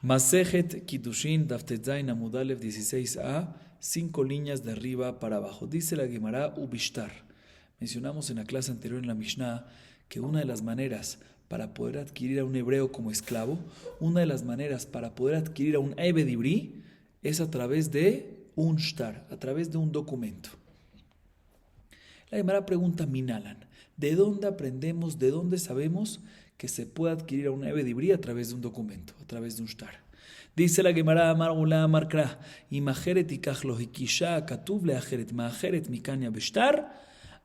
Masejet Kiddushin Daf Tetzain Amud Aleph 16a, 5 líneas de arriba para abajo. Dice la Gemara Ubishtar. Mencionamos en la clase anterior en la Mishnah que una de las maneras para poder adquirir a un hebreo como esclavo, una de las maneras para poder adquirir a un Eved Ivri es a través de un shtar, a través de un documento. La Gemara pregunta Minalan, ¿de dónde aprendemos, de dónde sabemos que se puede adquirir a un Eved Ivri a través de un documento, a través de un shtar? Dice la Gemara Amar Ula Amar Kra, Imacheret ikach lo hikisha katuv leacheret maacheret mikanya beshtar,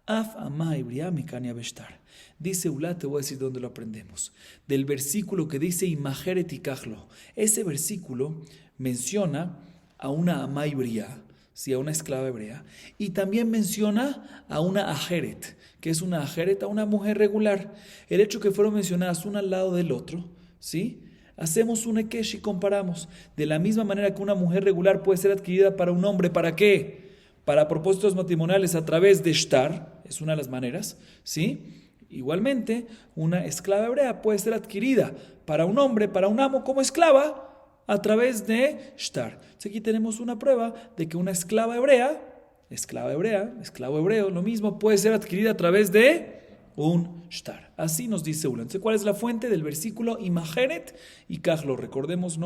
af ama ibria mikanya beshtar. Dice Ula, te voy a decir dónde lo aprendemos. Del versículo que dice Imacheret ikach lo. Ese versículo menciona a una ama ibria, sí, a una esclava hebrea, y también menciona a una ajeret, que es una ajeret, a una mujer regular. El hecho que fueron mencionadas una al lado del otro, ¿sí? Hacemos un ekesh y comparamos. De la misma manera que una mujer regular puede ser adquirida para un hombre, ¿para qué? Para propósitos matrimoniales a través de shtar, es una de las maneras, ¿sí? Igualmente, una esclava hebrea puede ser adquirida para un hombre, para un amo como esclava, a través de shtar. Entonces aquí tenemos una prueba de que una esclava hebrea, esclavo hebreo, lo mismo puede ser adquirida a través de un shtar. Así nos dice Ula. Entonces, ¿cuál es la fuente del versículo? Imacheret y Kachlo. Recordemos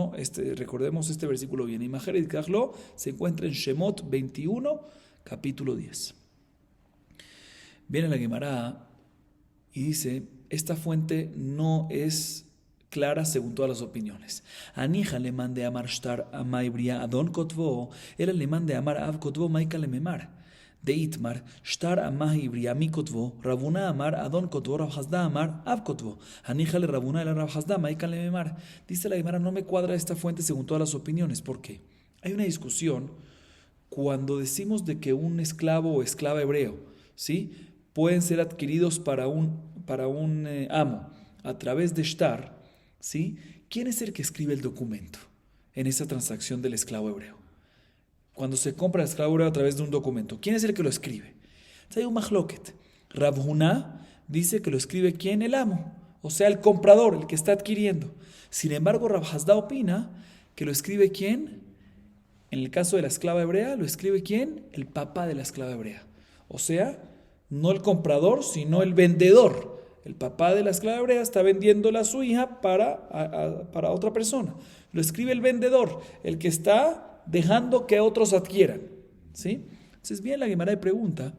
este versículo bien. Imacheret y Kachlo se encuentra en Shemot 21, capítulo 10. Viene la Gemara y dice, esta fuente no es clara según todas las opiniones. Anija le mande amar shtar amai bria adon kotvo, era le mande amar av kotvo maika le memar. De Itmar, shtar amai bria mi kotvo, Rabuna amar adon kotvo, Rav Hasda amar av kotvo. Anija le Rabuna el Rav Hasda maika le memar. Dice la Gemara, no me cuadra esta fuente según todas las opiniones. ¿Por qué? Hay una discusión cuando decimos de que un esclavo o esclava hebreo, ¿sí?, pueden ser adquiridos para un amo a través de shtar, ¿sí? ¿Quién es el que escribe el documento en esa transacción del esclavo hebreo? Cuando se compra el esclavo hebreo a través de un documento, ¿quién es el que lo escribe? Entonces hay un mahloket. Rav Huna dice que lo escribe ¿quién? El amo, o sea, el comprador, el que está adquiriendo. Sin embargo, Rav Hasda opina que lo escribe ¿quién? En el caso de la esclava hebrea, lo escribe ¿quién? El papá de la esclava hebrea. O sea, no el comprador, sino el vendedor. El papá de la esclava hebrea está vendiéndola a su hija para otra persona. Lo escribe el vendedor, el que está dejando que otros adquieran, ¿sí? Entonces viene la Gemara y pregunta,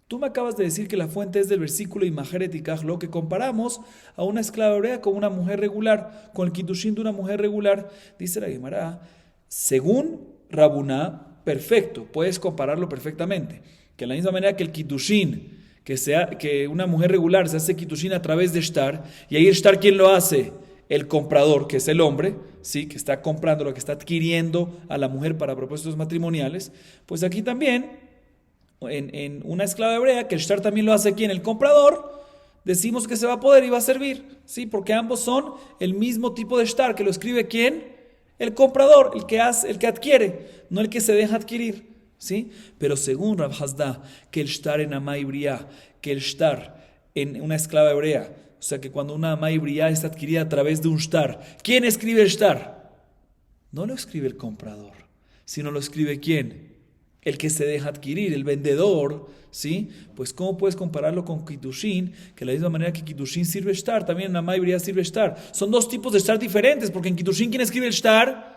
tú me acabas de decir que la fuente es del versículo Imacheret y Kachlo, que comparamos a una esclava hebrea con una mujer regular, con el kiddushin de una mujer regular. Dice la Gemara, según Rabuná, perfecto, puedes compararlo perfectamente, que de la misma manera que el kiddushin, que una mujer regular se hace kiddushin a través de shtar, y ahí el shtar, ¿quién lo hace? El comprador, que es el hombre, ¿sí?, que está comprando, lo que está adquiriendo a la mujer para propósitos matrimoniales. Pues aquí también, en una esclava hebrea, que el shtar también lo hace ¿quién? El comprador, decimos que se va a poder y va a servir, ¿sí?, porque ambos son el mismo tipo de shtar, que lo escribe ¿quién? El comprador, el que adquiere, no el que se deja adquirir, ¿sí? Pero según Rav Hasda, que el shtar en amai bria, que el shtar en una esclava hebrea, o sea que cuando una amai bria es adquirida a través de un shtar, ¿quién escribe el shtar? No lo escribe el comprador, sino lo escribe ¿quién? El que se deja adquirir, el vendedor, ¿sí? Pues ¿cómo puedes compararlo con kiddushin? Que de la misma manera que kiddushin sirve shtar, también en amai bria sirve shtar. Son dos tipos de shtar diferentes, porque en kiddushin ¿quién escribe el shtar?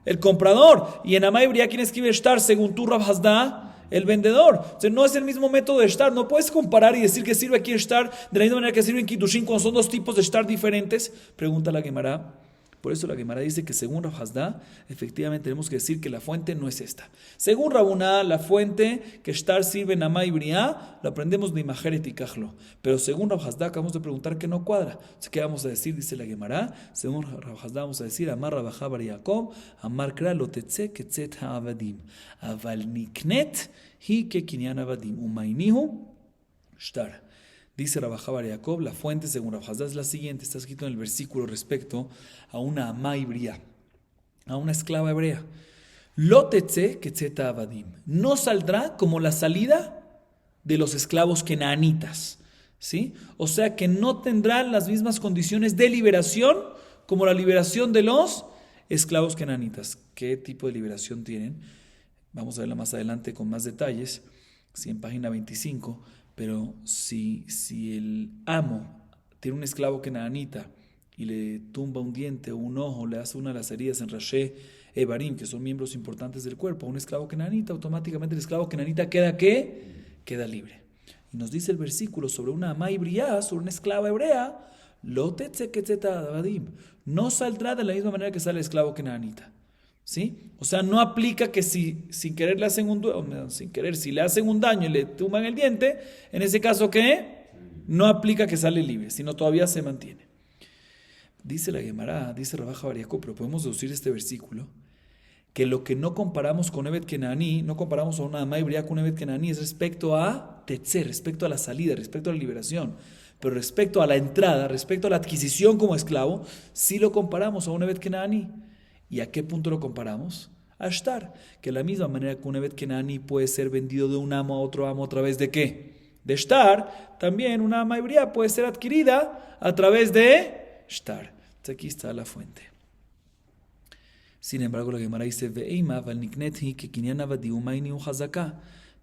El comprador. Y en amai bria ¿quién escribe el shtar? Según tú, Rav Hasda, el vendedor. Entonces no es el mismo método de shtar. No puedes comparar y decir que sirve aquí el shtar de la misma manera que sirve en kiddushin cuando son dos tipos de shtar diferentes. Pregunta la Gemara. Por eso la Gemara dice que según Rav Hasda, efectivamente tenemos que decir que la fuente no es esta. Según Rabuná, la fuente que shtar sirve en amai bria, lo aprendemos de Imacheret y Kachlo. Pero según Rav Hasda, acabamos de preguntar que no cuadra. Entonces, ¿qué vamos a decir? Dice la Gemara. Según Rav Hasda vamos a decir, Amar Rabajá bar Yaakov, Amar Kra lo tetze ketzet ha'avadim. Aval niknet hi ke kinyan avadim. Umaynihu shtar. Dice Rabajá bar Yaakov, la fuente según Rav Hasda es la siguiente, está escrito en el versículo respecto a una amai bria, a una esclava hebrea. Lo tetze ketzeta avadim. No saldrá como la salida de los esclavos kenaanitas, ¿sí? O sea que no tendrán las mismas condiciones de liberación como la liberación de los esclavos kenanitas. ¿Qué tipo de liberación tienen? Vamos a verla más adelante con más detalles, sí, en página 25. Pero si el amo tiene un esclavo kenanita y le tumba un diente o un ojo, le hace una de las heridas en Rashi Evarim, que son miembros importantes del cuerpo, a un esclavo kenanita, automáticamente el esclavo kenanita queda ¿qué? Queda libre. Y nos dice el versículo sobre una ama briá, sobre una esclava hebrea, no saldrá de la misma manera que sale el esclavo kenanita. ¿Sí? O sea, no aplica que si sin querer le hacen si le hacen un daño y le tumban el diente, en ese caso ¿qué? No aplica que sale libre, sino todavía se mantiene. Dice la Gemara, dice Rabaja Bariaco, pero podemos deducir este versículo, que lo que no comparamos con Evet Kenaní, no comparamos a una ama hebrea con Evet Kenaní, es respecto a Tetzer, respecto a la salida, respecto a la liberación. Pero respecto a la entrada, respecto a la adquisición como esclavo, sí lo comparamos a un Evet Kenaní. ¿Y a qué punto lo comparamos? A Shtar, que de la misma manera que un Evet Kenaní puede ser vendido de un amo a otro amo a través de ¿qué? De Shtar, también una ama hebrea puede ser adquirida a través de Shtar. Entonces aquí está la fuente. Sin embargo, la Gemara dice,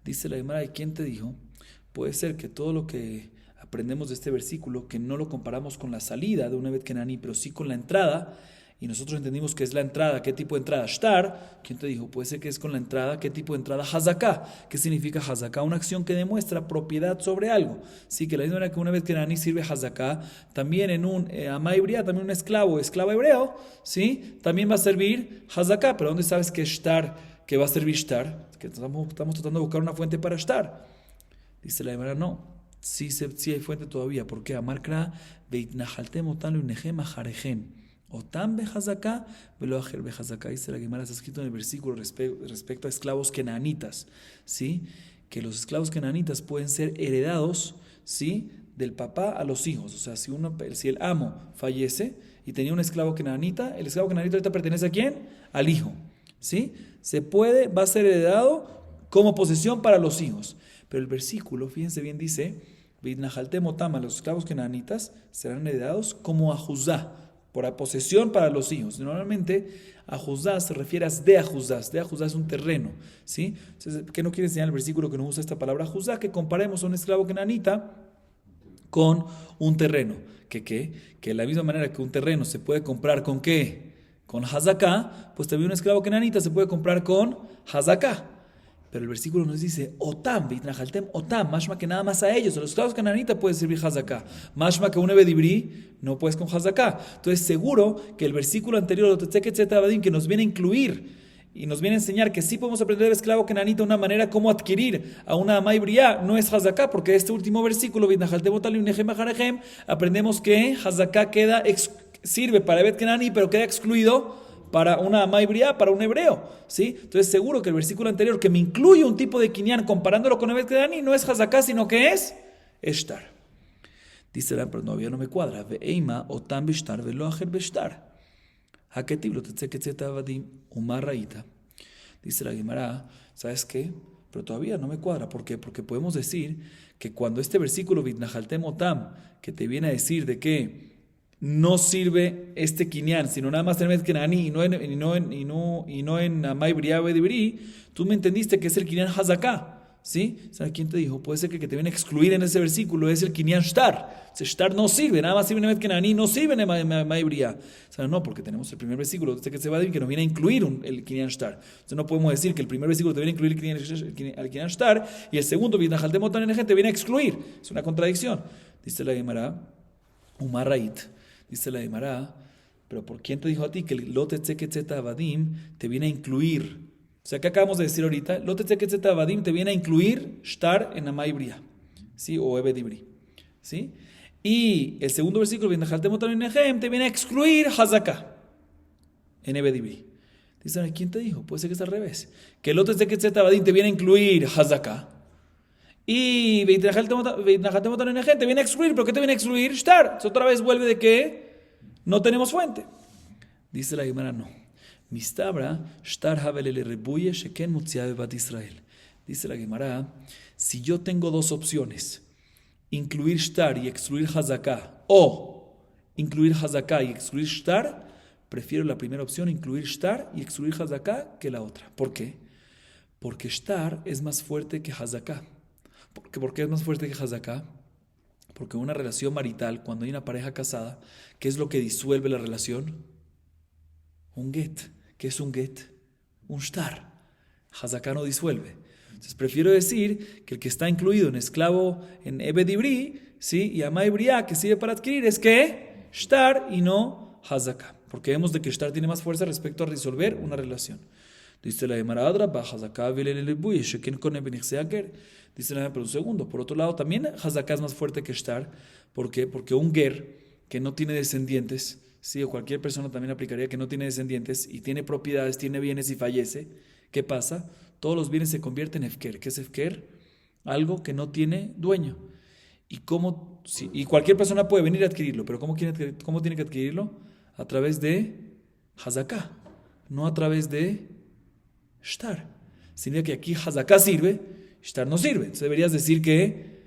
dice la Gemara, ¿y quién te dijo? Puede ser que todo lo que aprendemos de este versículo, que no lo comparamos con la salida de un Evet Kenaní, pero sí con la entrada, y nosotros entendimos que es la entrada. ¿Qué tipo de entrada? Shtar. ¿Quién te dijo? Puede ser que es con la entrada. ¿Qué tipo de entrada? Hazaká. ¿Qué significa Hazaká? Una acción que demuestra propiedad sobre algo. Sí, que la misma manera que una vez que Naní sirve Hazaká, también en un amá hebrea, también un esclavo hebreo, ¿sí? También va a servir Hazaká. ¿Pero dónde sabes que Shtar, que va a servir Shtar? Que estamos tratando de buscar una fuente para Shtar. Dice la Gemara, no. Sí hay fuente todavía. ¿Por qué? Amarkra veitnahaltem otan lunejem ajarejem. Otam bejazaká, veloajer bejazaká. Dice la Gemara, está escrito en el versículo respecto a esclavos kenanitas, ¿sí? Que los esclavos kenanitas pueden ser heredados, ¿sí? Del papá a los hijos. O sea, si el amo fallece y tenía un esclavo kenanita, el esclavo kenanita ahorita pertenece a ¿quién? Al hijo, ¿sí? Va a ser heredado como posesión para los hijos. Pero el versículo, fíjense bien, dice, Vidnahaltem otam, los esclavos kenanitas serán heredados como a Juzá, por posesión para los hijos. Normalmente, a Juzá se refiere a Sdea Juzá. Sdea Juzá es un terreno, ¿sí? Entonces, ¿qué no quiere enseñar el versículo que no usa esta palabra Juzá? Que comparemos a un esclavo kenanita con un terreno. Que de la misma manera que un terreno se puede comprar con ¿qué? Con Hazaká, pues también un esclavo kenanita se puede comprar con Hazaká. Pero el versículo nos dice, Otam, Vitnahaltem, Otam, mashma que nada más a ellos, a los esclavos kenanitas puede servir Hazaká. Mashma que un Ebedibrí no puedes con Hazaká. Entonces seguro que el versículo anterior, que nos viene a incluir y nos viene a enseñar que sí podemos aprender del esclavo kenanita una manera como adquirir a una ama briá, no es Hazaká, porque este último versículo, Vitnahaltem, Otam, Lunejem, Ajarejem, aprendemos que Hazaká sirve para Evet Kenani, pero queda excluido para una ama briá, para un hebreo, ¿sí? Entonces seguro que el versículo anterior que me incluye un tipo de kinyan comparándolo con Evet Kenani no es Hazaká, sino que es Shtar. Dice la, pero todavía no me cuadra. Ve'eima otam bishtar velo acher bishtar. Haketib lo tetzeketzetah avadim umarraita. Dice la Gemara, ¿sabes qué? Pero todavía no me cuadra. ¿Por qué? Porque podemos decir que cuando este versículo Vidnahaltem otam, que te viene a decir de que no sirve este kinyan, sino nada más tener Kenani y no en Amay Briá Bedibri, tú me entendiste que es el kinyan Hazaká, ¿sí? O sea, ¿quién te dijo? Puede ser que te viene a excluir en ese versículo es el kinyan Shtar. O sea, Shtar no sirve, nada más sirve en Kenani, no sirve en Amay Briá. O sea, no, porque tenemos el primer versículo que se va a decir que nos viene a incluir el kinyan Shtar. Entonces no podemos decir que el primer versículo te viene a incluir el kinyan Shtar y el segundo, Vidnahaltem otam te viene a excluir. Es una contradicción. Dice la Gemara, Umarrait. Dice la Gemara, pero ¿por quién te dijo a ti que el Lote Tzeketzetah Avadim te viene a incluir? O sea, ¿qué acabamos de decir ahorita? Lote Tzeketzetah Avadim te viene a incluir Shtar en Amay Briá, ¿sí? O Ebedibri, ¿sí? Y el segundo versículo, Vidnahaltem otam lunejem, te viene a excluir Hazaká en Ebedibri. Dice, ¿quién te dijo? Puede ser que es al revés. Que el Lote Tzeketzetah Avadim te viene a incluir Hazaká. Y Vidnahaltem otam lunejem te viene a excluir. ¿Pero qué te viene a excluir? Shtar. Entonces, otra vez vuelve de que no tenemos fuente. Dice la Gemara, no. Mistabra, Shtar havelele rebuye sheken mutziabe bat Israel. Dice la Gemara, si yo tengo dos opciones, incluir Shtar y excluir Hazaká, o incluir Hazaká y excluir Shtar, prefiero la primera opción, incluir shtar y excluir hazaká, que la otra. ¿Por qué? Porque shtar es más fuerte que hazaká. ¿Por qué es más fuerte que hazaká? Porque una relación marital, cuando hay una pareja casada, ¿qué es lo que disuelve la relación? Un get. ¿Qué es un get? Un shtar. Hazaká no disuelve. Entonces prefiero decir que el que está incluido en esclavo, en Ebed Ibri, ¿sí? Y Amay Briá, que sirve para adquirir, es que shtar y no hazaká. Porque vemos de que shtar tiene más fuerza respecto a resolver una relación. Dice la Gemara Adra, hazaká velelebuy, sheken con ebenichseaker. Dice la Gemara, pero un segundo. Por otro lado, también hazaká es más fuerte que shtar. ¿Por qué? Porque un ger que no tiene descendientes, sí, o cualquier persona también aplicaría que no tiene descendientes y tiene propiedades, tiene bienes y fallece, ¿qué pasa? Todos los bienes se convierten en efker. ¿Qué es efker? Algo que no tiene dueño. Y cualquier persona puede venir a adquirirlo, pero ¿cómo tiene que adquirirlo? A través de hazaká, no a través de shtar. Significa que aquí hazaká sirve, shtar no sirve. Entonces deberías decir que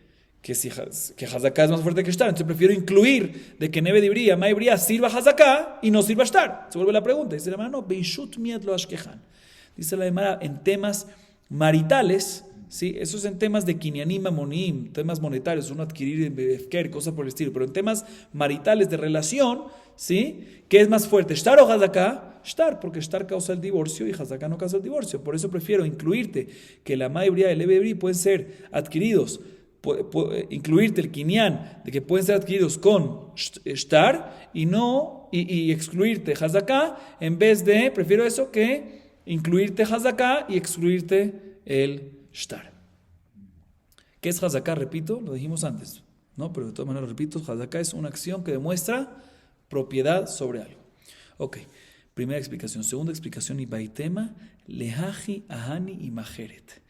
hazaká es más fuerte que shtar. Entonces prefiero incluir de que neve de ibría, ma ibría sirva hazaká y no sirva shtar. Se vuelve la pregunta. Dice la Gemara, no, beishut miat lo ashkehan. Dice la Gemara, en temas maritales, ¿sí? Eso es en temas de kinyanim, mamonim, temas monetarios, uno adquirir efker, cosas por el estilo, pero en temas maritales de relación, ¿sí? ¿Qué es más fuerte, shtar o hazaká? Shtar, porque shtar causa el divorcio y hazaká no causa el divorcio. Por eso prefiero incluirte que la maibría y el ebebri pueden ser adquiridos, incluirte el kinyan de que pueden ser adquiridos con shtar y excluirte hazaká, en vez de, prefiero eso que incluirte hazaká y excluirte el shtar. ¿Qué es hazaká? Repito, lo dijimos antes, ¿no? Pero de todas maneras, repito, hazaká es una acción que demuestra propiedad sobre algo. Ok, primera explicación. Segunda explicación, y baitema, lehaji, ahani y majeret.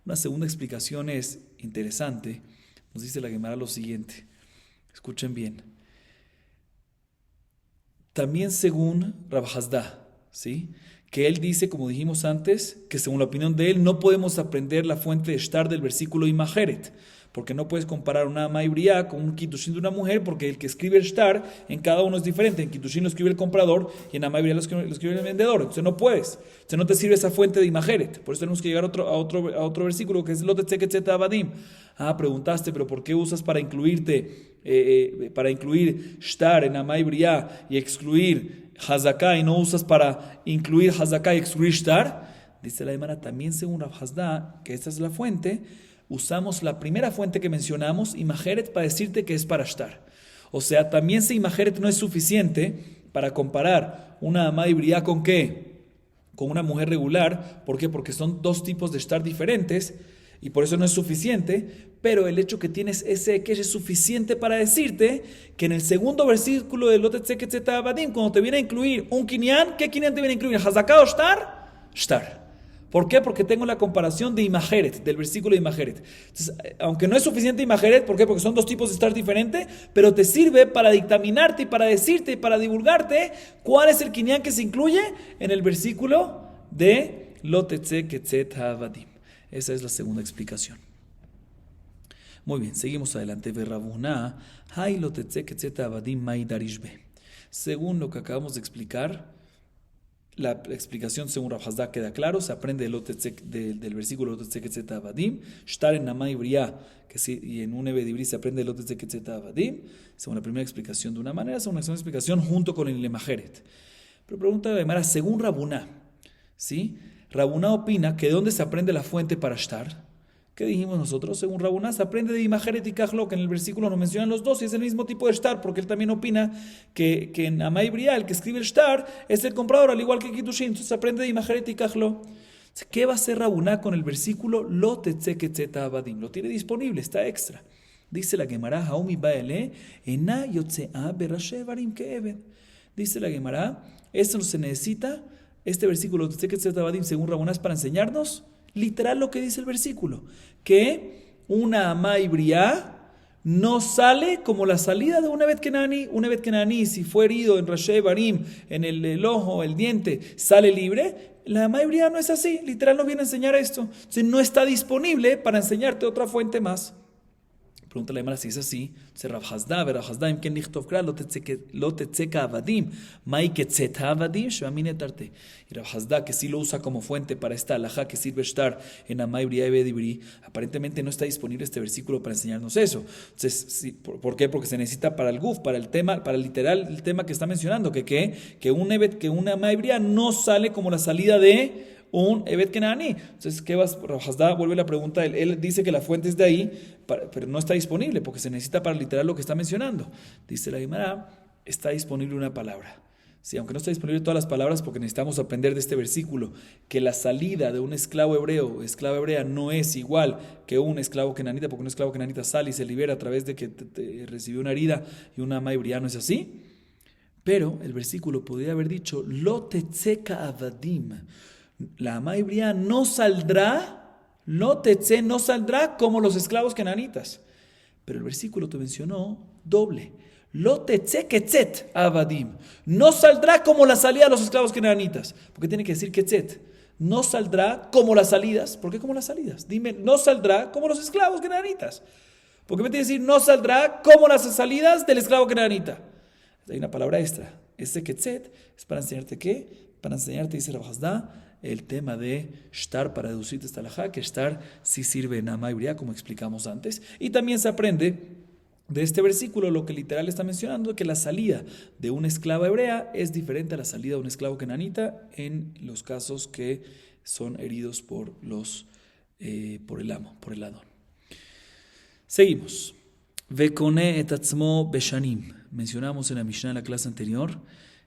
Una segunda explicación es interesante. Nos dice la Gemara lo siguiente. Escuchen bien. También según Rav Hasda, ¿sí? Que él dice, como dijimos antes, que según la opinión de él no podemos aprender la fuente de shtar del versículo Imajeret, porque no puedes comparar una ama ibría con un kitushin de una mujer, porque el que escribe el shtar en cada uno es diferente. En kitushin lo escribe el comprador y en ama ibría lo escribe el vendedor. Entonces no puedes. Entonces no te sirve esa fuente de Imajeret. Por eso tenemos que llegar a otro versículo que es Lotetzeket Abadim. Preguntaste, pero ¿por qué usas para incluir shtar en ama ibría y excluir hazaká y no usas para incluir hazaká y excluir shtar? Dice la Gemara, también según Rav Hasda, que esta es la fuente, usamos la primera fuente que mencionamos, imajeret, para decirte que es para shtar. O sea, también si imajeret no es suficiente para comparar una amá ibría con ¿qué? Con una mujer regular. ¿Por qué? Porque son dos tipos de shtar diferentes y por eso no es suficiente. Pero el hecho que tienes ese que es suficiente para decirte que en el segundo versículo de Lotetzeket Abadim, cuando te viene a incluir un kinyan, ¿qué kinyan te viene a incluir? ¿Hazaká o shtar? Shtar. ¿Por qué? Porque tengo la comparación de Imajeret, del versículo de Imajeret. Entonces, aunque no es suficiente Imajeret, ¿por qué? Porque son dos tipos de shtar diferentes, pero te sirve para dictaminarte y para decirte y para divulgarte cuál es el kinyan que se incluye en el versículo de Lotetzeket Abadim. Esa es la segunda explicación. Muy bien, seguimos adelante. Según lo que acabamos de explicar, la explicación según Rav Hasda queda claro. Se aprende del versículo Lotetzeket Abadim. Shtar en Namá Ibría, y en un Ebed Ibrí se aprende Lotetzeket Abadim. Según la primera explicación de una manera, según la segunda explicación junto con el Lemajeret. Pero pregunta de Gemara, según Rabuná, ¿sí? Rabuná opina que ¿de dónde se aprende la fuente para shtar? ¿Qué dijimos nosotros? Según Rabuná se aprende de Imajeret y Kajlo, que en el versículo nos mencionan los dos y es el mismo tipo de shtar, porque él también opina que en Amay Briá, el que escribe el shtar, es el comprador, al igual que Kitushin. Entonces se aprende de Imajeret y Kajlo. ¿Qué va a hacer Rabuná con el versículo Lotetzeket Abadim? Lo tiene disponible, está extra. Dice la Gemara, Haumi Baele, Ena Yotzea Berashe Barim Keeben. Dice la Gemara, esto no se necesita, este versículo Lotetzeket Abadim, según Rabuná, es para enseñarnos literal lo que dice el versículo, que una amá ibría no sale como la salida de una Bet Kenani. Una Bet Kenani, si fue herido en Rashi Barim, en el ojo, el diente, sale libre. La amá ibría no es así, literal no viene a enseñar esto. Entonces no está disponible para enseñarte otra fuente más. Pregunta la Gemara si es así. Dice Rav Hasda, im ken lichtov kra, lo tetzeka avadim, mai ketzeta avadim, shvamine tarte. Y Rav Hasda, que sí lo usa como fuente para esta alajá que sirve estar en Amay Bria y Bedibri, aparentemente no está disponible este versículo para enseñarnos eso. Entonces, sí, ¿por qué? Porque se necesita para el guf, para el tema, para literal el tema que está mencionando, que una Amay Bria no sale como la salida de un Evet Kenani. Entonces, ¿qué vas? Rav Hasda vuelve la pregunta. Él dice que la fuente es de ahí, pero no está disponible porque se necesita para literal lo que está mencionando. Dice la Gemara, está disponible una palabra. Sí, aunque no está disponible todas las palabras porque necesitamos aprender de este versículo que la salida de un esclavo hebreo o esclava hebrea no es igual que un esclavo kenanita, porque un esclavo kenanita sale y se libera a través de que recibió una herida y una ama hebrea no es así. Pero el versículo podría haber dicho, Lo tetzeka avadim. La ama hebrea no saldrá, no saldrá como los esclavos kenanitas. Pero el versículo te mencionó doble. Lo tetze ketzet avadim. No saldrá como la salida de los esclavos kenanitas. Porque tiene que decir ketzet. No saldrá como las salidas. ¿Por qué como las salidas? Dime, no saldrá como los esclavos kenanitas. ¿Por qué me tiene que decir no saldrá como las salidas del esclavo kenanita? Hay una palabra extra. Este ketzet es para enseñarte qué. Para enseñarte, dice Rav Hasda, el tema de shtar para deducirte esta alajá, que shtar sí sirve en Amay Bria, como explicamos antes. Y también se aprende de este versículo lo que literal está mencionando, que la salida de una esclava hebrea es diferente a la salida de un esclavo kenanita en los casos que son heridos por el amo, por el adón. Seguimos. Vekone etatzmo beshanim. Mencionamos en la Mishnah en la clase anterior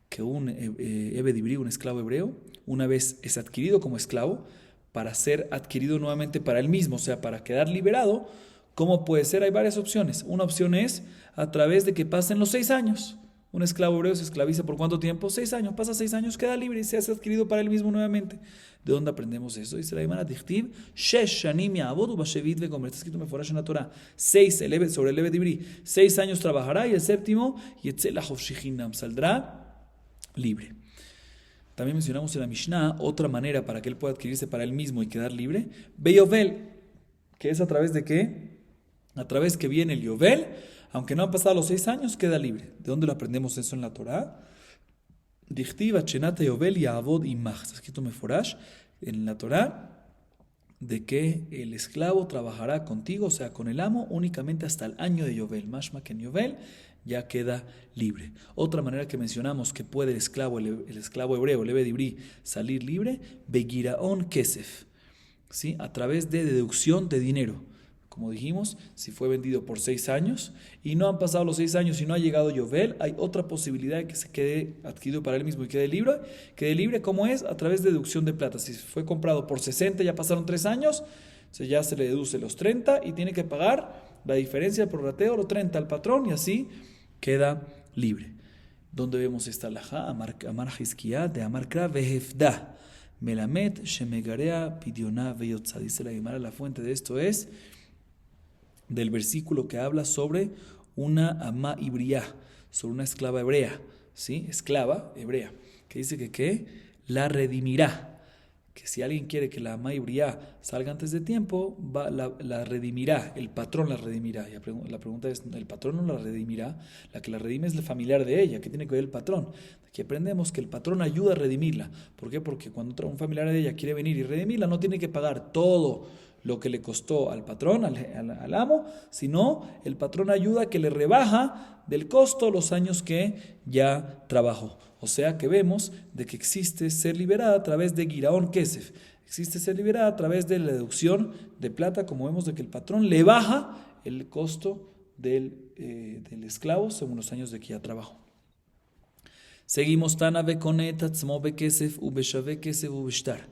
que un Eved Ibri, un esclavo hebreo, una vez es adquirido como esclavo, para ser adquirido nuevamente para él mismo, o sea, para quedar liberado. ¿Cómo puede ser? Hay varias opciones. Una opción es a través de que pasen los 6 años. Un esclavo hebreo se esclaviza ¿por cuánto tiempo? 6 años. Pasa 6 años, queda libre y se hace adquirido para él mismo nuevamente. ¿De dónde aprendemos eso? Dice la Gemara Dichtiv, Shesh shanim ya'avodu bashevit vegomer. Está escrito meforash en la Torah. 6 sobre el Eved Ibri. 6 años trabajará y el séptimo yetze lachofshi chinam, saldrá libre. También mencionamos en la Mishnah otra manera para que él pueda adquirirse para él mismo y quedar libre. Beyovel, que es a través de qué? A través que viene el Yovel, aunque no han pasado los 6 años, queda libre. ¿De dónde lo aprendemos eso en la Torah? Dichtiva chenata Yovel ya'avod imach. Está escrito meforash en la Torah de que el esclavo trabajará contigo, o sea, con el amo, únicamente hasta el año de Yovel. Mashma que en Yovel ya queda libre. Otra manera que mencionamos que puede el esclavo hebreo, el Eved Ibri, salir libre, begiraon kesef, ¿sí? A través de deducción de dinero. Como dijimos, si fue vendido por 6 años y no han pasado los 6 años y no ha llegado Yovel, hay otra posibilidad de que se quede adquirido para él mismo y quede libre, ¿cómo es? A través de deducción de plata. Si fue comprado por 60, ya pasaron 3 años, entonces ya se le deduce los 30 y tiene que pagar la diferencia del prorrateo, los 30 al patrón, y así queda libre. ¿Dónde vemos esta alajá? Amar Hizkiah de Amar Kra vehefda melamet shemegarea pidioná veyotza. Dice la Gemara, la fuente de esto es del versículo que habla sobre una ama ibriá, sobre una esclava hebrea, ¿sí? Esclava hebrea, que dice que ¿qué? La redimirá. Que si alguien quiere que la ama ibriá salga antes de tiempo, la redimirá, el patrón la redimirá. Y la pregunta es, ¿el patrón no la redimirá? La que la redime es el familiar de ella. ¿Qué tiene que ver el patrón? Aquí aprendemos que el patrón ayuda a redimirla. ¿Por qué? Porque cuando un familiar de ella quiere venir y redimirla, no tiene que pagar todo lo que le costó al patrón, al amo, sino el patrón ayuda a que le rebaja del costo los años que ya trabajó. O sea que vemos de que existe ser liberada a través de Giraón Kesef. Existe ser liberada a través de la deducción de plata, como vemos de que el patrón le baja el costo del esclavo según los años de que ya trabajó. Seguimos, Tana bekonet atzmo bekesef ubeshave kesef ubeshtar.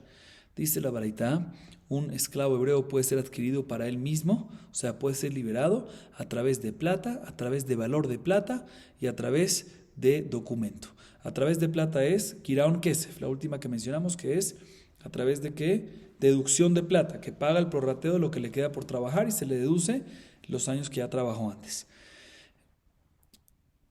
Dice la Baraitá, un esclavo hebreo puede ser adquirido para él mismo, o sea, puede ser liberado a través de plata, a través de valor de plata y a través de documento. A través de plata es Giraón Kesef, la última que mencionamos, que es a través de qué? Deducción de plata, que paga el prorrateo de lo que le queda por trabajar y se le deduce los años que ya trabajó antes.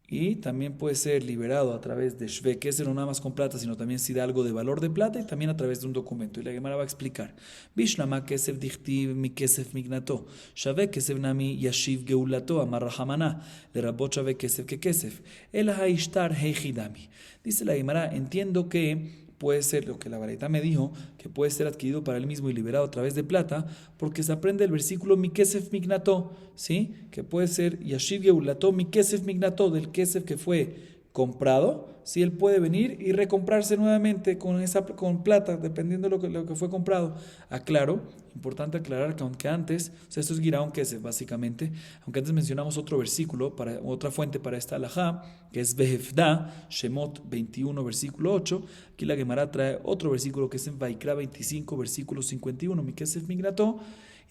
Y también puede ser liberado a través de Shve Kesef, no nada más con plata, sino también si da algo de valor de plata y también a través de un documento. Y la Gemara va a explicar. Bishlama Kesef Dichtiv mi Kesef Mignato. Shave Kesef Nami Yashiv Geulato Amar Rahamana. Le Rabot Shave Kesef que Kesef. El Haishtar Heijidami. Dice la Gemara, entiendo que puede ser lo que la Baraita me dijo, que puede ser adquirido para él mismo y liberado a través de plata, porque se aprende el versículo mi kesef mignato, ¿sí? Que puede ser Yashiv Geulato mi kesef mignato, del kesef que fue comprado, si él puede venir y recomprarse nuevamente con plata, dependiendo de lo que fue comprado. Aclaro, importante aclarar que aunque antes, o sea, esto es Giraón Kesef básicamente, aunque antes mencionamos otro versículo, otra fuente para esta alajá, que es Behefda, Shemot 21, versículo 8, aquí la Gemara trae otro versículo que es en Vaikra 25, versículo 51, mi Kesef Migrato,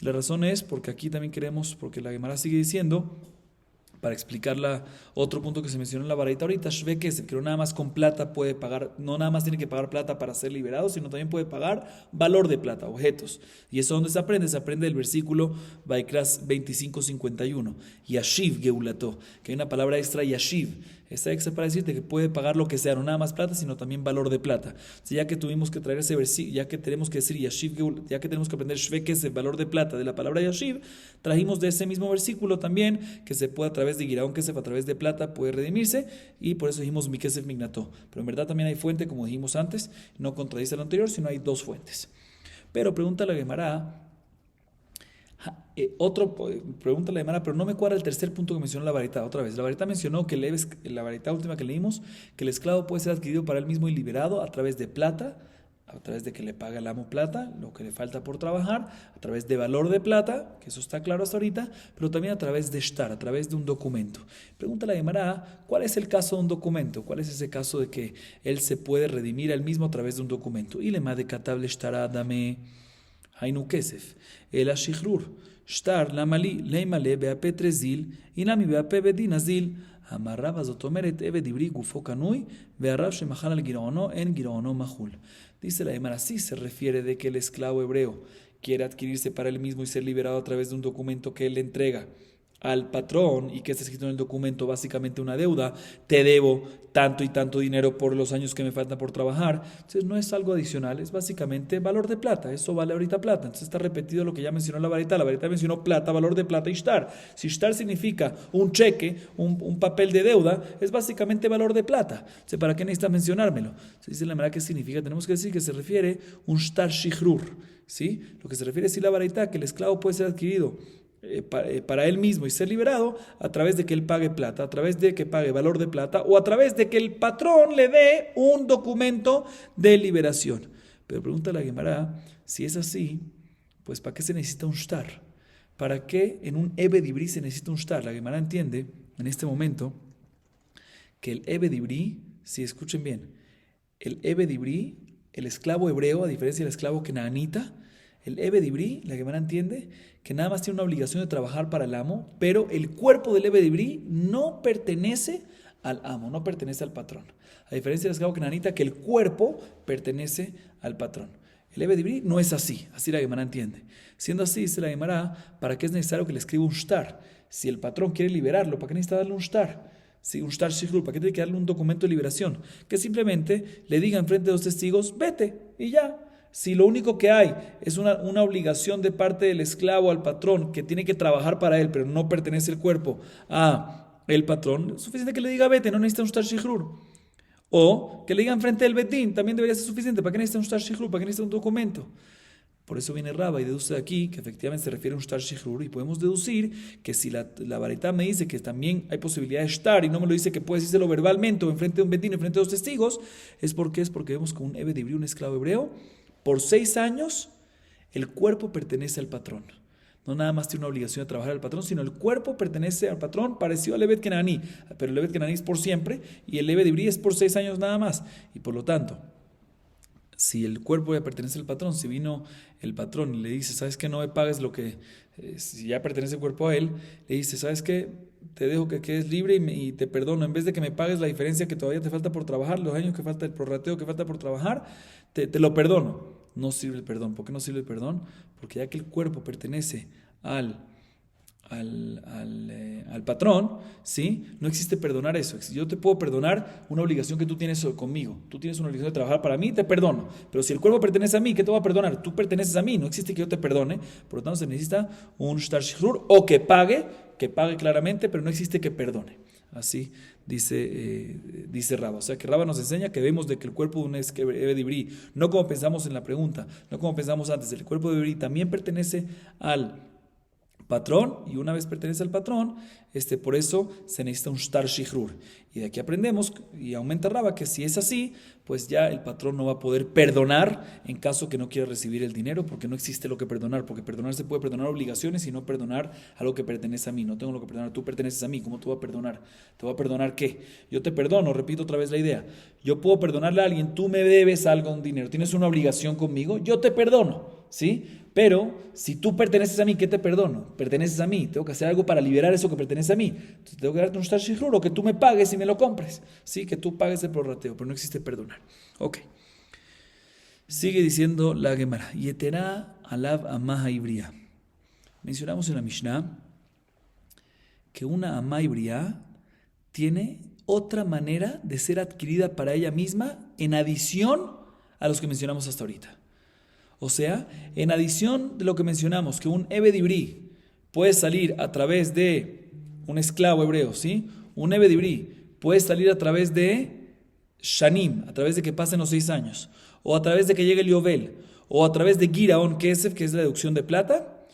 y la razón es porque aquí también queremos, porque la Gemara sigue diciendo, para explicar otro punto que se mencionó en la Baraita ahorita, Shve Kesef, que no nada más con plata puede pagar, no nada más tiene que pagar plata para ser liberado, sino también puede pagar valor de plata, objetos. Y eso donde se aprende el versículo Vaikras 25:51, Yashiv Geulato, que hay una palabra extra, Yashiv, esta extra para decirte que puede pagar lo que sea, no nada más plata, sino también valor de plata. O sea, ya que tuvimos que traer ese versículo, ya que tenemos que decir Yashiv Geulato, ya que tenemos que aprender Shve Kesef, valor de plata, de la palabra Yashiv, trajimos de ese mismo versículo también que se puede a través de Giraón Kesef, a través de plata, puede redimirse, y por eso dijimos mi Kesef Mignato. Pero en verdad también hay fuente, como dijimos antes, no contradice lo anterior, sino hay dos fuentes. Pero pregunta la Gemara, pregunta la Gemara, pero no me cuadra el tercer punto que mencionó la Baraita otra vez. La Baraita mencionó que la Baraita última que leímos, que el esclavo puede ser adquirido para él mismo y liberado a través de plata, a través de que le paga el amo plata, lo que le falta por trabajar, a través de valor de plata, que eso está claro hasta ahorita, pero también a través de shtar, a través de un documento. Pregunta la Gemara, ¿cuál es el caso de un documento? ¿Cuál es ese caso de que él se puede redimir a él mismo a través de un documento? Y le de katable shtar dame hainu kesef, el ashihrur, shtar lamali, leimale beape trezil, inami beape bedinazil, amarraba zotomeret eve dibri gufo kanui, vearrab shemachal al giraono en giraono mahul. Dice la Gemara, sí se refiere de que el esclavo hebreo quiere adquirirse para él mismo y ser liberado a través de un documento que él le entrega al patrón y que está escrito en el documento básicamente una deuda, te debo tanto y tanto dinero por los años que me faltan por trabajar. Entonces no es algo adicional, es básicamente valor de plata, eso vale ahorita plata. Entonces está repetido lo que ya mencionó la Baraita mencionó plata, valor de plata y shtar. Si shtar significa un cheque, un papel de deuda, es básicamente valor de plata. Entonces, ¿para qué necesitas mencionármelo? Se dice la manera que significa, tenemos que decir que se refiere un shtar shihrur, ¿sí? Lo que se refiere es la Baraita, que el esclavo puede ser adquirido para él mismo y ser liberado a través de que él pague plata, a través de que pague valor de plata o a través de que el patrón le dé un documento de liberación. Pero pregunta la Gemara, si es así, pues ¿para qué se necesita un shtar? ¿Para qué en un Ebed Ibrí se necesita un shtar? La Gemara entiende en este momento que el Ebed Ibrí, si escuchen bien, el Ebed Ibrí, el esclavo hebreo, a diferencia del esclavo kenaanita, el Ebed Ibrí, la Gemara entiende que nada más tiene una obligación de trabajar para el amo, pero el cuerpo del Ebed Ibrí no pertenece al amo, no pertenece al patrón. A diferencia del esclavo kenaanita, que el cuerpo pertenece al patrón. El Ebed Ibrí no es así la Gemara entiende. Siendo así, dice la Gemara, ¿para qué es necesario que le escriba un shtar? Si el patrón quiere liberarlo, ¿para qué necesita darle un shtar? Si un shtar shihrur, ¿para qué tiene que darle un documento de liberación? Que simplemente le diga enfrente de los testigos, vete, y ya. Si lo único que hay es una obligación de parte del esclavo al patrón que tiene que trabajar para él, pero no pertenece el cuerpo a el patrón, es suficiente que le diga vete, no necesita un shtar shihrur. O que le digan frente del betín, también debería ser suficiente. ¿Para qué necesita un shtar shihrur? ¿Para qué necesita un documento? Por eso viene Raba y deduce de aquí que efectivamente se refiere a un shtar shihrur, y podemos deducir que si la Baraita me dice que también hay posibilidad de shtar y no me lo dice que puede decírselo verbalmente o enfrente de un betín, enfrente de dos testigos, es porque vemos que un Ebed Ibrí, un esclavo hebreo, por 6 años el cuerpo pertenece al patrón. No nada más tiene una obligación de trabajar al patrón, sino el cuerpo pertenece al patrón, parecido al Ebed Kenaní. Pero el Ebed Kenaní es por siempre y el Ebed Ibrí es por 6 años nada más. Y por lo tanto, si el cuerpo ya pertenece al patrón, si vino el patrón y le dice, ¿sabes qué? No me pagues lo que, si ya pertenece el cuerpo a él, le dice, ¿sabes qué? Te dejo que quedes libre y te perdono. En vez de que me pagues la diferencia que todavía te falta por trabajar, los años que falta, el prorrateo que falta por trabajar, te lo perdono. No sirve el perdón. ¿Por qué no sirve el perdón? Porque ya que el cuerpo pertenece al al patrón, ¿sí? No existe perdonar eso. Yo te puedo perdonar una obligación que tú tienes conmigo. Tú tienes una obligación de trabajar para mí, te perdono. Pero si el cuerpo pertenece a mí, ¿qué te voy a perdonar? Tú perteneces a mí, no existe que yo te perdone. Por lo tanto, se necesita un shtar shihrur o que pague claramente, pero no existe que perdone. Así dice Raba. O sea que Raba nos enseña que vemos de que el cuerpo de un Eved Ivri, no como pensamos en la pregunta, no como pensamos antes, el cuerpo de Ivri también pertenece al patrón, y una vez pertenece al patrón, por eso se necesita un shtar shihrur. Y de aquí aprendemos, y aumenta Raba, que si es así, pues ya el patrón no va a poder perdonar en caso que no quiera recibir el dinero, porque no existe lo que perdonar, porque perdonar se puede perdonar obligaciones y no perdonar algo que pertenece a mí. No tengo lo que perdonar, tú perteneces a mí, ¿cómo te voy a perdonar? ¿Te voy a perdonar qué? Yo te perdono, repito otra vez la idea. Yo puedo perdonarle a alguien, tú me debes algo, un dinero, tienes una obligación conmigo, yo te perdono, ¿sí? Pero si tú perteneces a mí, ¿qué te perdono? Perteneces a mí, tengo que hacer algo para liberar eso que pertenece a mí. Entonces tengo que darte un shtar shihrur o que tú me pagues y me lo compres. Sí, que tú pagues el prorrateo, pero no existe perdonar. Ok. Sigue diciendo la Gemara. Yeterá alav amah ibria. Mencionamos en la Mishnah que una amah ibria tiene otra manera de ser adquirida para ella misma en adición a los que mencionamos hasta ahorita. O sea, en adición de lo que mencionamos, que un Eved Ivri puede salir a través de un esclavo hebreo, ¿sí? Un Eved Ivri puede salir a través de Shanim, a través de que pasen los 6 años, o a través de que llegue el Yovel, o a través de Giraon Kesef, que es la deducción de plata.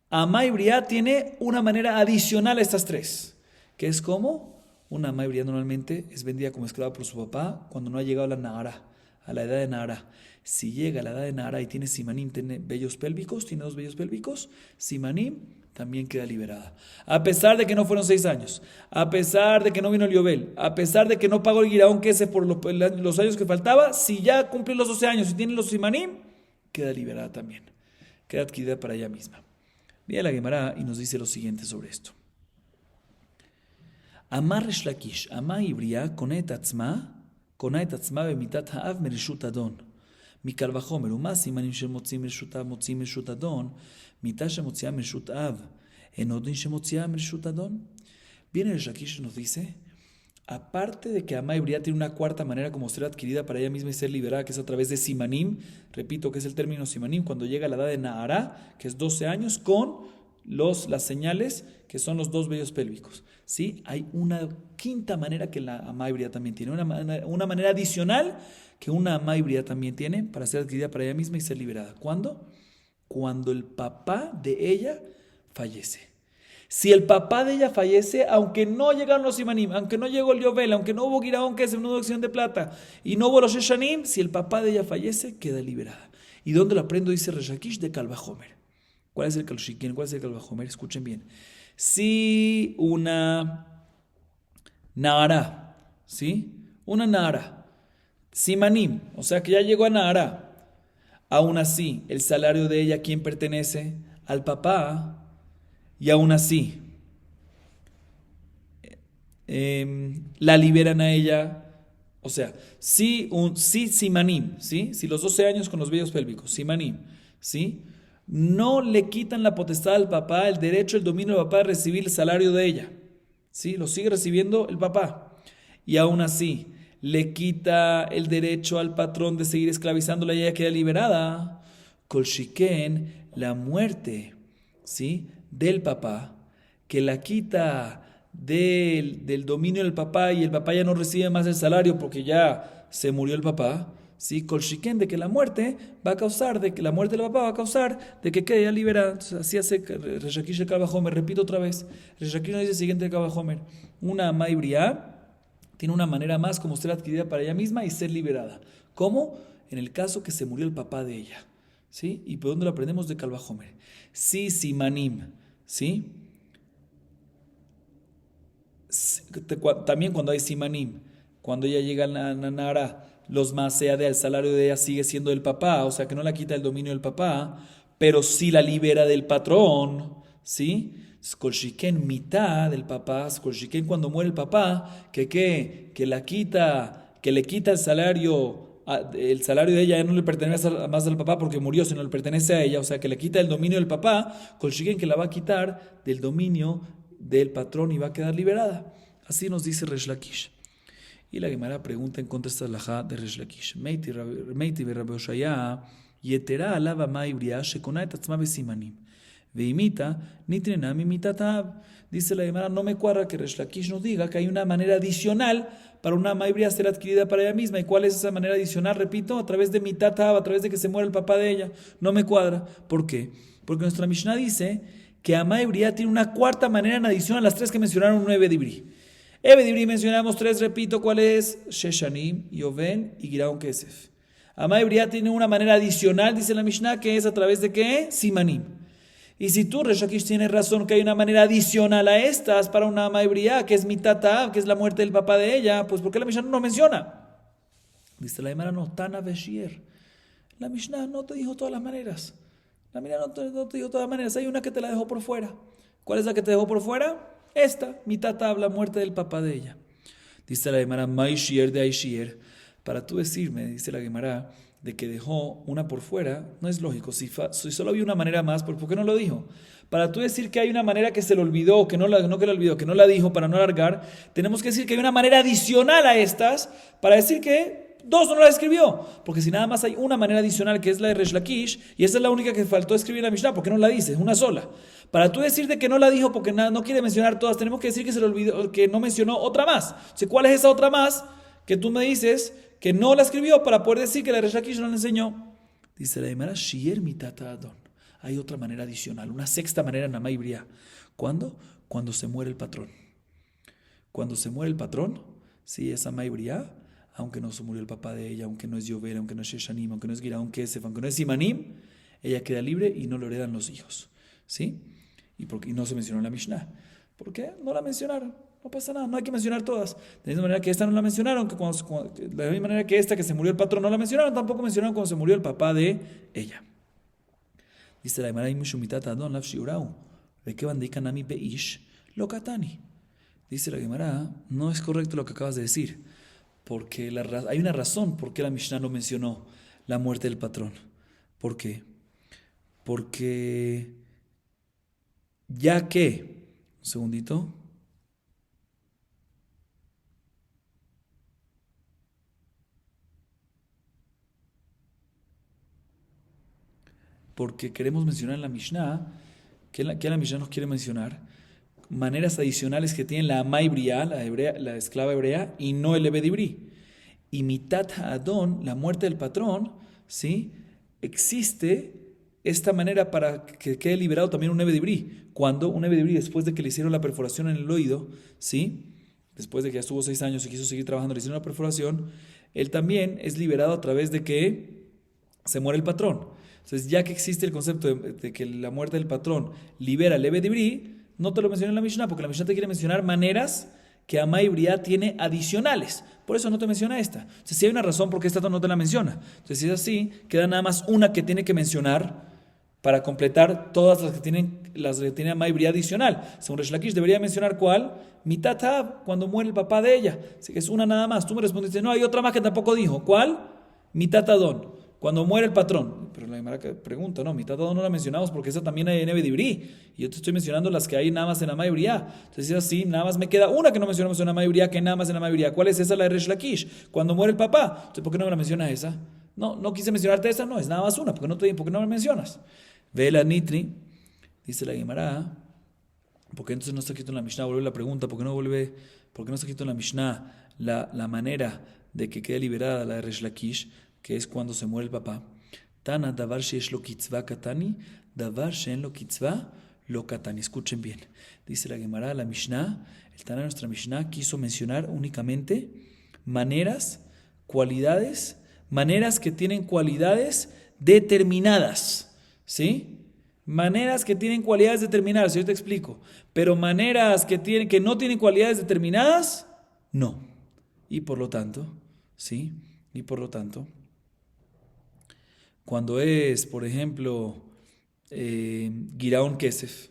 Amá Ivriá tiene una manera adicional a estas tres, que es como una Amá Ivriá normalmente es vendida como esclava por su papá cuando no ha llegado a la Nahara, a la edad de Nahara. Si llega a la edad de Nahara y tiene Simanim, tiene vellos pélvicos, tiene 2 vellos pélvicos, Simanim también queda liberada. A pesar de que no fueron 6 años, a pesar de que no vino el Yobel, a pesar de que no pagó el Giraón que ese por los años que faltaba, si ya cumplió los 12 años y tiene los Simanim, queda liberada también. Queda adquirida para ella misma. Viene la Gemara y nos dice lo siguiente sobre esto. Amar Resh Lakish, Amá Ivriá, Kona et Atzma bemitat ha'av mereshut Adon. מקל וחומר, ומה סימנים שמוציאים מרשות אב, מוציאים מרשות אדון, מיתה שמוציאה מרשות אב, אין עוד דין שמוציאה מרשות אדון. Viene el Shakish y nos dice, aparte de que Amá Ivriá tiene una cuarta manera como ser adquirida para ella misma y ser liberada, que es a través de Simanim, repito que es el término Simanim, cuando llega a la edad de Nahara, que es 12 años, con las señales que son los 2 vellos pélvicos. ¿Sí? Hay una quinta manera que la Amá Ivriá también tiene, una manera adicional que una Amá Ivriá también tiene para ser adquirida para ella misma y ser liberada. ¿Cuándo? Cuando el papá de ella fallece. Si el papá de ella fallece, aunque no llegaron los Simanim, aunque no llegó el Yovel, aunque no hubo Giraón, que es una deducción de plata, y no hubo los Sheshanim, si el papá de ella fallece, queda liberada. ¿Y dónde lo aprendo? Dice Reshakish de Kal Vajomer. ¿Cuál es el Kalshikin? ¿Cuál es el Kal Vajomer? Escuchen bien. Si una Nahara, ¿sí? Una Nahara, Simanim, o sea que ya llegó a Nahara, aún así, el salario de ella, ¿a quién pertenece? Al papá. Y aún así, la liberan a ella. O sea, si Simanim, ¿sí? Si los 12 años con los vellos pélvicos, Simanim, ¿sí? No le quitan la potestad al papá, el derecho, el dominio del papá de recibir el salario de ella, ¿sí? Lo sigue recibiendo el papá. Y aún así, le quita el derecho al patrón de seguir esclavizándola y ella queda liberada. Kol shiken, la muerte, ¿sí? Del papá, que la quita del dominio del papá y el papá ya no recibe más el salario porque ya se murió el papá, ¿sí? Kol shiken, de que la muerte va a causar, de que la muerte del papá va a causar, de que quede ya liberada. Entonces, así hace Reshakish el Kal Vajomer. Repito otra vez, Reshakish nos dice el siguiente el Kal Vajomer. Una Amá Ivriá tiene una manera más como ser adquirida para ella misma y ser liberada. ¿Cómo? En el caso que se murió el papá de ella, ¿sí? ¿Y por dónde lo aprendemos? De Kal Vajomer. Sí, Simanim, ¿sí? También cuando hay Simanim, cuando ella llega a Nahara, los Maasea del salario de ella sigue siendo del papá, o sea que no la quita el dominio del papá, pero sí la libera del patrón, ¿sí? Skolshiken mitad del papá, Skolshiken cuando muere el papá, que la quita, que le quita el salario el salario de ella ya no le pertenece más al papá porque murió, sino le pertenece a ella, o sea que le quita el dominio del papá, consiguen que la va a quitar del dominio del patrón y va a quedar liberada. Así nos dice Resh Lakish. Y la Gemara pregunta en contra de esta halajá de Resh Lakish. Meiti Rabbi Oshaya, yetera alava ma'ibria shekona et atzma besimanim. Veimita nitrenam imitatab. Dice la Gemara, no me cuadra que Resh Lakish nos diga que hay una manera adicional para una maibria ser adquirida para ella misma. ¿Y cuál es esa manera adicional? Repito, a través de mitatab, a través de que se muera el papá de ella. No me cuadra. ¿Por qué? Porque nuestra Mishnah dice que a maibria tiene una cuarta manera en adición a las tres que mencionaron un Ebedibri. Ebedibri mencionamos tres, repito, ¿cuál es? Sheshanim, Yovel y Giraon Kesef. A maibria tiene una manera adicional, dice la Mishnah, que es a través de ¿qué? Simanim. Y si tú, Resh Lakish, tienes razón que hay una manera adicional a estas para una maibria, que es mitata, que es la muerte del papá de ella, pues ¿por qué la Mishnah no lo menciona? Dice la Gemara, no, Tana Beshier. La Mishnah no te dijo todas las maneras. La Mishnah no te dijo todas las maneras. Hay una que te la dejó por fuera. ¿Cuál es la que te dejó por fuera? Esta, mitata, la muerte del papá de ella. Dice la Gemara, Maishier de Aishier. Para tú decirme, dice la Gemara, de que dejó una por fuera, no es lógico. Si solo había una manera más, ¿por qué no lo dijo? Para tú decir que hay una manera que se le olvidó, que no la olvidó, que no la dijo para no alargar, tenemos que decir que hay una manera adicional a estas para decir que dos no la escribió. Porque si nada más hay una manera adicional que es la de Resh Lakish, y esa es la única que faltó escribir en la Mishnah, ¿por qué no la dice? Es una sola. Para tú decir de que no la dijo porque no quiere mencionar todas, tenemos que decir que se le olvidó, que no mencionó otra más. Entonces, ¿cuál es esa otra más que tú me dices que no la escribió para poder decir que la Resh Lakish no la enseñó? Dice la Gemara, Shier mitata adon. Hay otra manera adicional, una sexta manera en la maibria. ¿Cuándo? Cuando se muere el patrón. Cuando se muere el patrón, sí, esa maibria, aunque no se murió el papá de ella, aunque no es Yovel, aunque no es Sheshanim, aunque no es Giraon Kesef, aunque no es Simanim, ella queda libre y no lo heredan los hijos. ¿Sí? Y no se mencionó en la Mishnah. ¿Por qué? No la mencionaron. No pasa nada, no hay que mencionar todas. De la misma manera que esta no la mencionaron, de la misma manera que esta que se murió el patrón no la mencionaron, tampoco mencionaron cuando se murió el papá de ella. Dice la Gemara, ¿de qué bandican a mi beish? Lo katani. Dice la Gemara, no es correcto lo que acabas de decir, porque hay una razón por qué la Mishnah no mencionó la muerte del patrón. ¿Por qué? Porque ya que, un segundito, porque queremos mencionar en la Mishnah, que la Mishnah nos quiere mencionar maneras adicionales que tiene la Amay Briá, la esclava hebrea, y no el Ebedibri. Y mitat Adón, la muerte del patrón, ¿sí? Existe esta manera para que quede liberado también un Ebedibri. Cuando un Ebedibri, después de que le hicieron la perforación en el oído, ¿sí? Después de que ya estuvo 6 años y quiso seguir trabajando, le hicieron la perforación, él también es liberado a través de que se muere el patrón. Entonces, ya que existe el concepto de que la muerte del patrón libera el Ebedibri, no te lo mencioné en la Mishnah, porque la Mishnah te quiere mencionar maneras que Amay Briá tiene adicionales. Por eso no te menciona esta. Entonces, si hay una razón por qué esta no te la menciona. Entonces, si es así, queda nada más una que tiene que mencionar para completar todas las que tiene Amay Briá adicional. Según Resh Lakish, debería mencionar ¿cuál? Mitatab, cuando muere el papá de ella. Así que es una nada más. Tú me respondiste, no, hay otra más que tampoco dijo. ¿Cuál? Mitatadón. Cuando muere el patrón. Pero la Gemara pregunta, no, mitad no la mencionamos porque esa también hay en Ebedibri. Y yo te estoy mencionando las que hay nada más en la mayoría. Entonces, si es así, nada más me queda una que no mencionamos en la mayoría, que nada más en la mayoría. ¿Cuál es esa? La de Resh Lakish. Cuando muere el papá. Entonces, ¿por qué no me la mencionas esa? No quise mencionarte esa, no, es nada más una. ¿Por qué no me mencionas? Ve la Nitri, dice la Gemara. ¿Por qué entonces no está escrito en la Mishnah? Vuelve la pregunta, ¿por qué no está escrito en la Mishnah la manera de que quede liberada la de Resh Lakish, que es cuando se muere el papá? Tana davar sheesh lo kitzva katani, davar shen lo kitzva lo katani. Escuchen bien. Dice la Gemara, la Mishnah, el Tana de nuestra Mishnah quiso mencionar únicamente maneras que tienen cualidades determinadas. ¿Sí? Maneras que tienen cualidades determinadas, yo te explico. Pero maneras que no tienen cualidades determinadas, no. Y por lo tanto, ¿sí? Y por lo tanto, cuando es, por ejemplo, Giraon Kesef,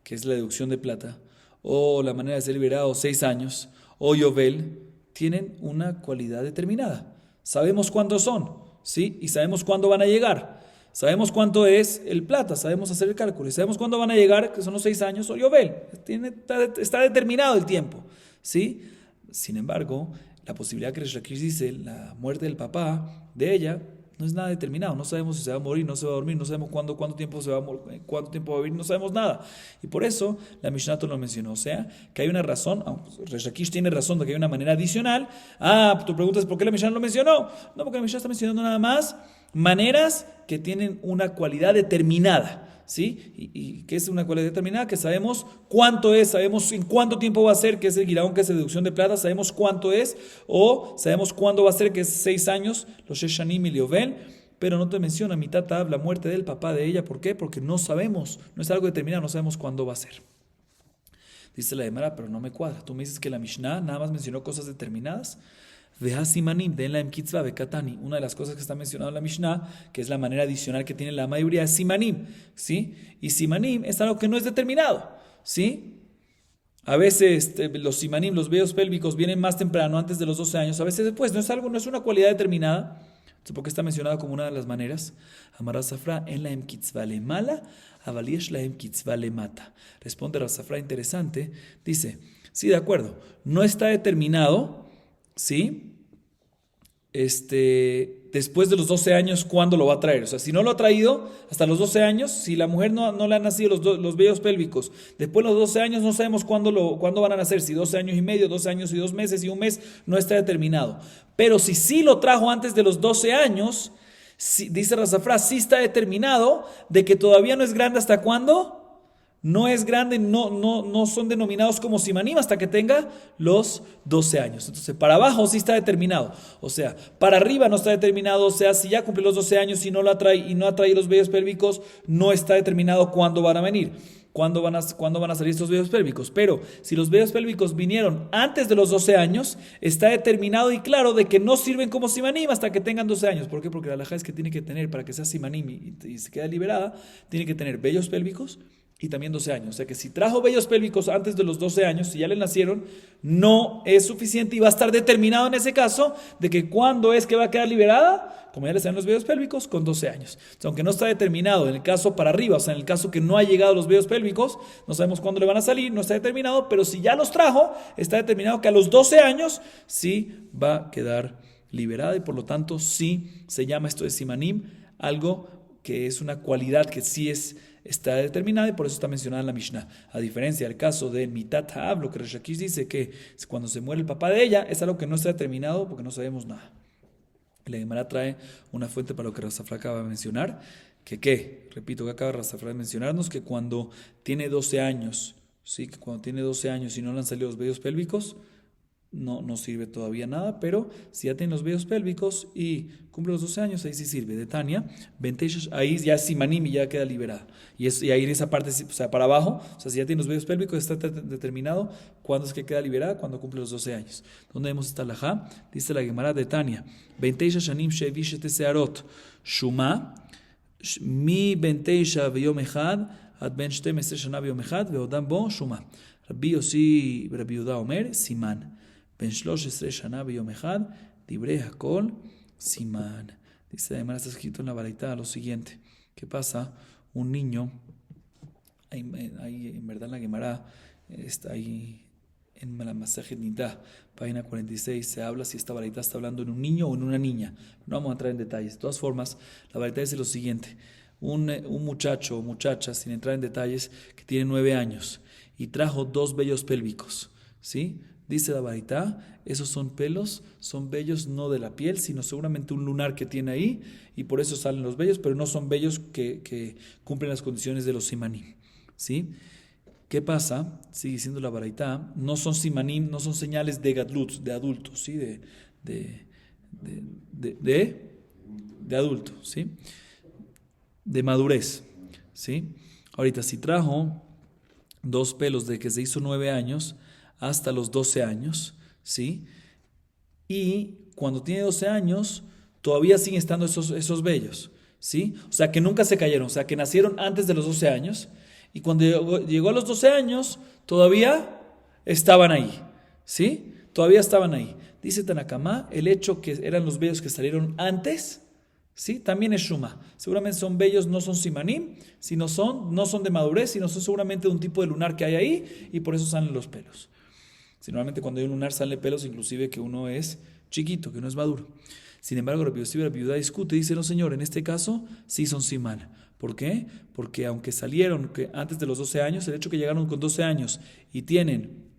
que es la deducción de plata, o la manera de ser liberado 6 años, o Yovel, tienen una cualidad determinada. sabemos cuántos son, ¿sí? Y sabemos cuándo van a llegar. Sabemos cuánto es el plata, sabemos hacer el cálculo. Y sabemos cuándo van a llegar, que son los 6 años, o Yovel. Está determinado el tiempo, ¿sí? Sin embargo, la posibilidad que Reish Lakish dice, la muerte del papá de ella, no es nada determinado. No sabemos si se va a morir, no se va a dormir, no sabemos cuánto tiempo cuánto tiempo va a vivir, no sabemos nada. Y por eso la Mishnah lo mencionó. O sea, que hay una razón, Reish Lakish tiene razón de que hay una manera adicional. Tu pregunta es ¿por qué la Mishnah lo mencionó? No, porque la Mishnah está mencionando nada más maneras que tienen una cualidad determinada. ¿Sí? ¿Y qué es una cualidad determinada? Que sabemos cuánto es, sabemos en cuánto tiempo va a ser, que es el giraón, que es deducción de plata, sabemos cuánto es, o sabemos cuándo va a ser, que es 6 años, los Sheshanim y Liovel, pero no te menciona mitad la muerte del papá de ella. ¿Por qué? Porque no sabemos, no es algo determinado, no sabemos cuándo va a ser. Dice la Gemara, pero no me cuadra. Tú me dices que la Mishnah nada más mencionó cosas determinadas. Simanim de la Emkitzva Bekatani. Una de las cosas que está mencionada en la Mishnah, que es la manera adicional que tiene la mayoría, es Simanim, ¿sí? Y Simanim es algo que no es determinado, ¿sí? A veces los Simanim, los vellos pélvicos, vienen más temprano, antes de los 12 años, a veces después. No es una cualidad determinada. Entonces, ¿por qué está mencionado como una de las maneras? Amar Safra en la Emkitzva le mala, avaliesh la Emkitzva le mata. Responde Rav Safra, interesante. Dice, sí, de acuerdo, no está determinado, ¿sí? Después de los 12 años, ¿cuándo lo va a traer? O sea, si no lo ha traído hasta los 12 años, si la mujer no le han nacido los vellos pélvicos, después de los 12 años no sabemos cuándo van a nacer, si 12 años y medio, 12 años y 2 meses y un mes, no está determinado. Pero si sí lo trajo antes de los 12 años, dice Rav Safra, sí está determinado de que todavía no es grande. ¿Hasta cuándo? No es grande, no son denominados como simanim hasta que tenga los 12 años. Entonces, para abajo sí está determinado. O sea, para arriba no está determinado. O sea, si ya cumple los 12 años y no la trae y no ha traído los vellos pélvicos, no está determinado cuándo van a venir. ¿Cuándo van a salir estos vellos pélvicos? Pero si los vellos pélvicos vinieron antes de los 12 años, está determinado y claro de que no sirven como simanim hasta que tengan 12 años. ¿Por qué? Porque la halajá es que tiene que tener, para que sea simanim y se quede liberada, tiene que tener vellos pélvicos y también 12 años. O sea que si trajo vellos pélvicos antes de los 12 años, si ya le nacieron, no es suficiente y va a estar determinado en ese caso de que cuándo es que va a quedar liberada, como ya le salen los vellos pélvicos, con 12 años. O sea, aunque no está determinado en el caso para arriba, o sea, en el caso que no ha llegado los vellos pélvicos, no sabemos cuándo le van a salir, no está determinado, pero si ya los trajo, está determinado que a los 12 años sí va a quedar liberada y por lo tanto sí se llama esto de simanim, algo que es una cualidad que sí está determinada y por eso está mencionada en la Mishnah. A diferencia del caso de Mitat Ha'av, lo que Reish Lakish dice que cuando se muere el papá de ella es algo que no está determinado porque no sabemos nada. La Gemara trae una fuente para lo que Rav Safra acaba de mencionar, repito, que acaba Rav Safra de mencionarnos, que cuando tiene 12 años, ¿sí? Que cuando tiene 12 años y no le han salido los vellos pélvicos, no sirve todavía nada, pero si ya tiene los vellos pélvicos y cumple los 12 años, ahí sí sirve. De Tania, ahí ya es simanim y ya queda liberada. Y ahí en esa parte, o sea, para abajo, o sea, si ya tiene los vellos pélvicos, está determinado cuándo es que queda liberada, cuando cumple los 12 años. ¿Dónde vemos esta alajá? Dice la Gemara de Tania, 26 shanim shevishet searot, shuma, mi 26 veyom echad, ad ben 12 shana veyom echad, veodam bo, shuma. Rabbi Yossi, Rabbi Yehuda Omer, siman. Ben 13 shana veyom echad, divrei hakol, siman. Dice además, está escrito en la baraita lo siguiente. ¿Qué pasa? Un niño, ahí en verdad en la Gemara, está ahí en la Masajet Nidá, página 46, se habla si esta baraita está hablando en un niño o en una niña. No vamos a entrar en detalles. De todas formas, la baraita dice lo siguiente. Un muchacho o muchacha, sin entrar en detalles, que tiene 9 años y trajo 2 vellos pélvicos, ¿sí? Dice la baraita, esos son pelos, son vellos no de la piel, sino seguramente un lunar que tiene ahí, y por eso salen los vellos, pero no son vellos que cumplen las condiciones de los simanim, ¿sí? ¿Qué pasa? Sigue diciendo la baraita, no son simanim, no son señales de gadlut, de adultos, ¿sí? De adulto, ¿sí? De madurez, ¿sí? Ahorita, si trajo 2 pelos de que se hizo 9 años hasta los 12 años, ¿sí? Y cuando tiene 12 años, todavía siguen estando esos vellos, ¿sí? O sea, que nunca se cayeron, o sea, que nacieron antes de los 12 años, y cuando llegó a los 12 años, todavía estaban ahí, ¿sí? Todavía estaban ahí. Dice Tanakama, el hecho que eran los vellos que salieron antes, ¿sí? También es Shuma. Seguramente son vellos, no son simanim, no son de madurez, sino son seguramente de un tipo de lunar que hay ahí y por eso salen los pelos. Si normalmente cuando hay un lunar salen pelos, inclusive que uno es chiquito, que no es maduro. Sin embargo, Rabbi Yossi Rabbi Yudá discute y dice, no señor, en este caso sí son simán. ¿Por qué? Porque aunque salieron antes de los 12 años, el hecho que llegaron con 12 años y tienen,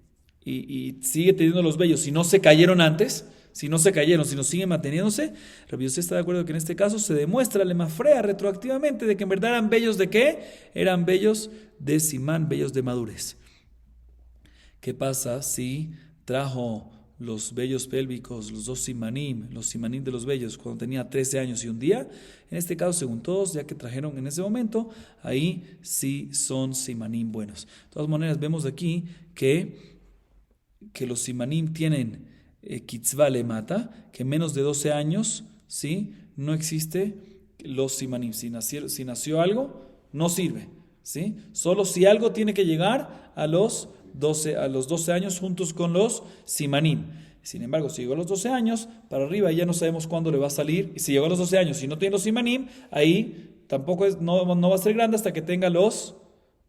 y sigue teniendo los vellos, si no se cayeron antes, si no siguen manteniéndose, Rabbi Yossi está de acuerdo que en este caso se demuestra lemafrea retroactivamente de que en verdad eran vellos de ¿qué? Eran vellos de simán, vellos de madurez. ¿Qué pasa si trajo los vellos pélvicos, los simanim de los vellos, cuando tenía 13 años y un día? En este caso, según todos, ya que trajeron en ese momento, ahí sí son simanim buenos. De todas maneras, vemos aquí que los simanim tienen kitzvah le mata, que menos de 12 años, ¿sí? No existe los simanim. Si nació algo, no sirve, ¿sí? Solo si algo tiene que llegar a los 12 años juntos con los simanim. Sin embargo, si llegó a los 12 años, para arriba ya no sabemos cuándo le va a salir. Y si llegó a los 12 años y no tiene los simanim, ahí tampoco no va a ser grande hasta que tenga los...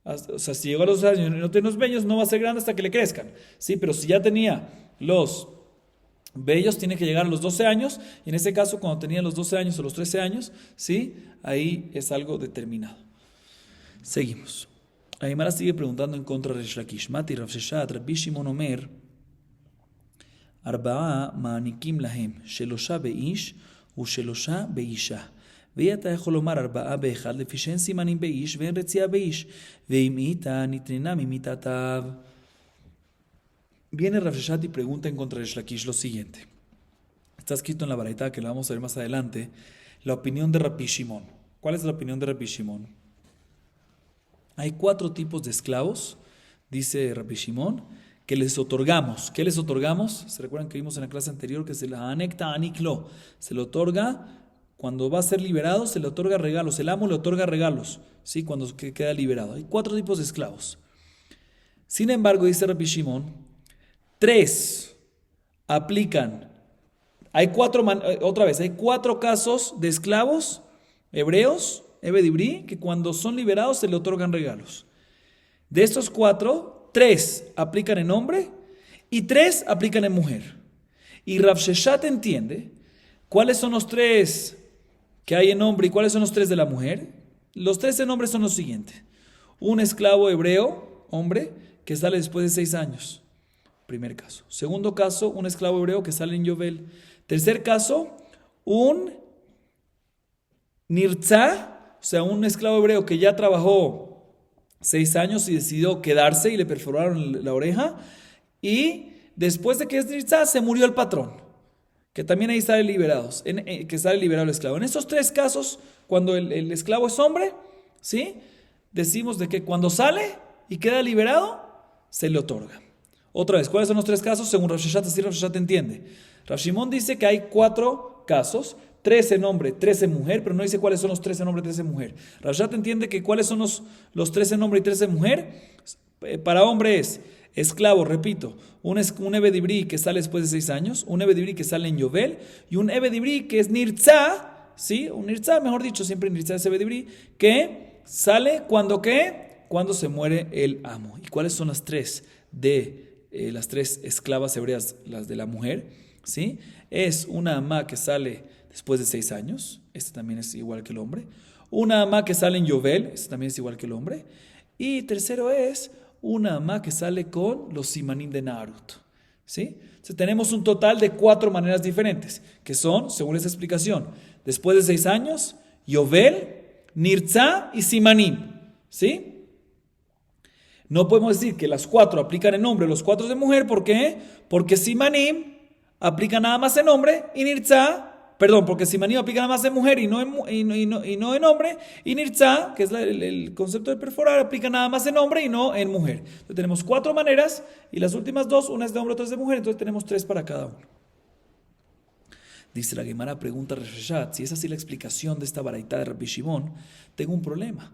O sea, si llegó a los 12 años y no tiene los vellos, no va a ser grande hasta que le crezcan. Sí, pero si ya tenía los vellos, tiene que llegar a los 12 años. Y en este caso, cuando tenía los 12 años o los 13 años, sí, ahí es algo determinado. Seguimos. Aymara sigue preguntando en contra de Reish Lakish. Mati Rav Sheshat, Rabbi Shimon Omer, Arba'a ma'anikim lahem, shelosha be'ish, ushelosha be'isha. ואתה יכול לומר 4 באחד לפי שאין סימנים באיש ואין רצייה באיש, ואם איתה נתננה ממיתתיו. Viene Rav Sheshat y pregunta en contra de Reish Lakish lo siguiente. Está escrito en la baraita que la vamos a ver más adelante, la opinión de Rabbi Shimon. ¿Cuál es la opinión de Rabbi Shimon? Hay 4 tipos de esclavos, dice Rabbi Shimon, que les otorgamos. ¿Qué les otorgamos? ¿Se recuerdan que vimos en la clase anterior que se le anecta aniklo? Se le otorga, cuando va a ser liberado, se le otorga regalos. El amo le otorga regalos, ¿sí? Cuando queda liberado. Hay 4 tipos de esclavos. Sin embargo, dice Rabbi Shimon, 3 aplican. Hay 4 casos de esclavos hebreos, Ebedibri, que cuando son liberados se le otorgan regalos. De estos 4, 3 aplican en hombre y 3 aplican en mujer. Y Rav Sheshat entiende cuáles son los 3 que hay en hombre y cuáles son los 3 de la mujer. Los 3 en hombre son los siguientes. Un esclavo hebreo, hombre, que sale después de 6 años. Primer caso. Segundo caso, un esclavo hebreo que sale en Yovel. Tercer caso, un Nirtzah, o sea, un esclavo hebreo que ya trabajó 6 años y decidió quedarse y le perforaron la oreja. Y después de que es Nirtzah, se murió el patrón, que también ahí sale que sale liberado el esclavo. En estos 3 casos, cuando el esclavo es hombre, ¿sí? Decimos de que cuando sale y queda liberado, se le otorga. Otra vez, ¿cuáles son los 3 casos? Según Rav Sheshat, así Rav Sheshat entiende. Rav Shimon dice que hay 4 casos, 3 en hombre, 3 en mujer, pero no dice cuáles son los 3 en hombre y 3 en mujer. Rav Sheshat entiende que cuáles son los 3 en hombre y 3 en mujer. Para hombre es esclavo, repito, un Ebedibri que sale después de 6 años, un Ebedibri que sale en Yovel y un Ebedibri que es Nirtzah, ¿sí? Un Nirtzah, mejor dicho, siempre Nirtzah es Ebedibri, que sale cuando se muere el amo. ¿Y cuáles son las 3 las 3 esclavas hebreas, las de la mujer? ¿Sí? Es una amá que sale después de 6 años, este también es igual que el hombre. Una amá que sale en Yovel, este también es igual que el hombre. Y tercero es una amá que sale con los simanim de Naarut. ¿Sí? Entonces tenemos un total de 4 maneras diferentes, que son, según esta explicación, después de 6 años, Yovel, Nirtzah y simanim. ¿Sí? No podemos decir que las 4 aplican en hombre, los 4 de mujer. ¿Por qué? Porque simanim aplica nada más en hombre y Nirtzah, porque simanim aplica nada más en mujer y no en hombre, y Nirtzah, que es el concepto de perforar, aplica nada más en hombre y no en mujer. Entonces tenemos 4 maneras y las últimas 2, una es de hombre, otra es de mujer, entonces tenemos 3 para cada uno. Dice la Gemara, pregunta Rav Sheshat, si es así la explicación de esta baraita de Rabbi Shimon, tengo un problema.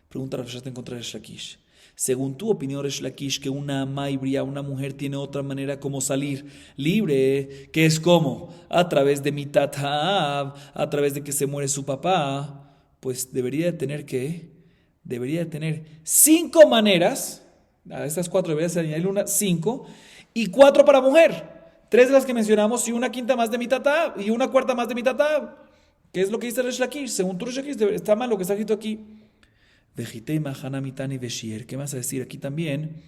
Pregunta Rav Sheshat en contra de Reish Lakish. Según tu opinión, Resh Lakish, que una ama híbrida, una mujer, tiene otra manera como salir libre, que es como a través de mitat ha'av, a través de que se muere su papá, pues debería de tener ¿qué? Debería de tener 5 maneras, a estas 4 debería de añadirle una, 5, y 4 para mujer. 3 de las que mencionamos y una quinta más de mitat ha'av, y una cuarta más de mitat ha'av. ¿Qué es lo que dice Resh Lakish? Según tu Resh Lakish, está mal lo que está escrito aquí. Vejitei mahana mitani veshier. ¿Qué vas a decir aquí también?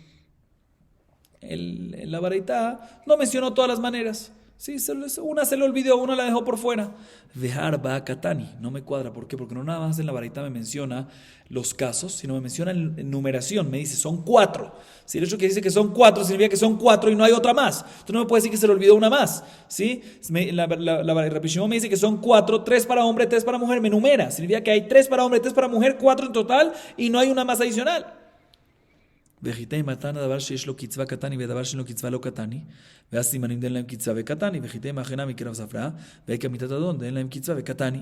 La baraita no mencionó todas las maneras. Sí, una se le olvidó, una la dejó por fuera. Vejar va katani. No me cuadra. ¿Por qué? Porque no nada más en la baraita me menciona los casos, sino me menciona en numeración. Me dice, son 4. Si el hecho que dice que son 4 significa que son 4 y no hay otra más. Entonces no me puede decir que se le olvidó una más. ¿Sí? La Rabbi Shimon me dice que son 4, 3 para hombre, 3 para mujer. Me numera. Significa que hay 3 para hombre, 3 para mujer, 4 en total y no hay una más adicional. וחיטי מתן הדבר שיש לו קצבה קטני ודבר שאין לו קצבה לא קטני ואז סימנים דין להם קצבה וקטני וחיטי מאחנה מקרב ספרה ויקה מיתת אדון דין להם קצבה וקטני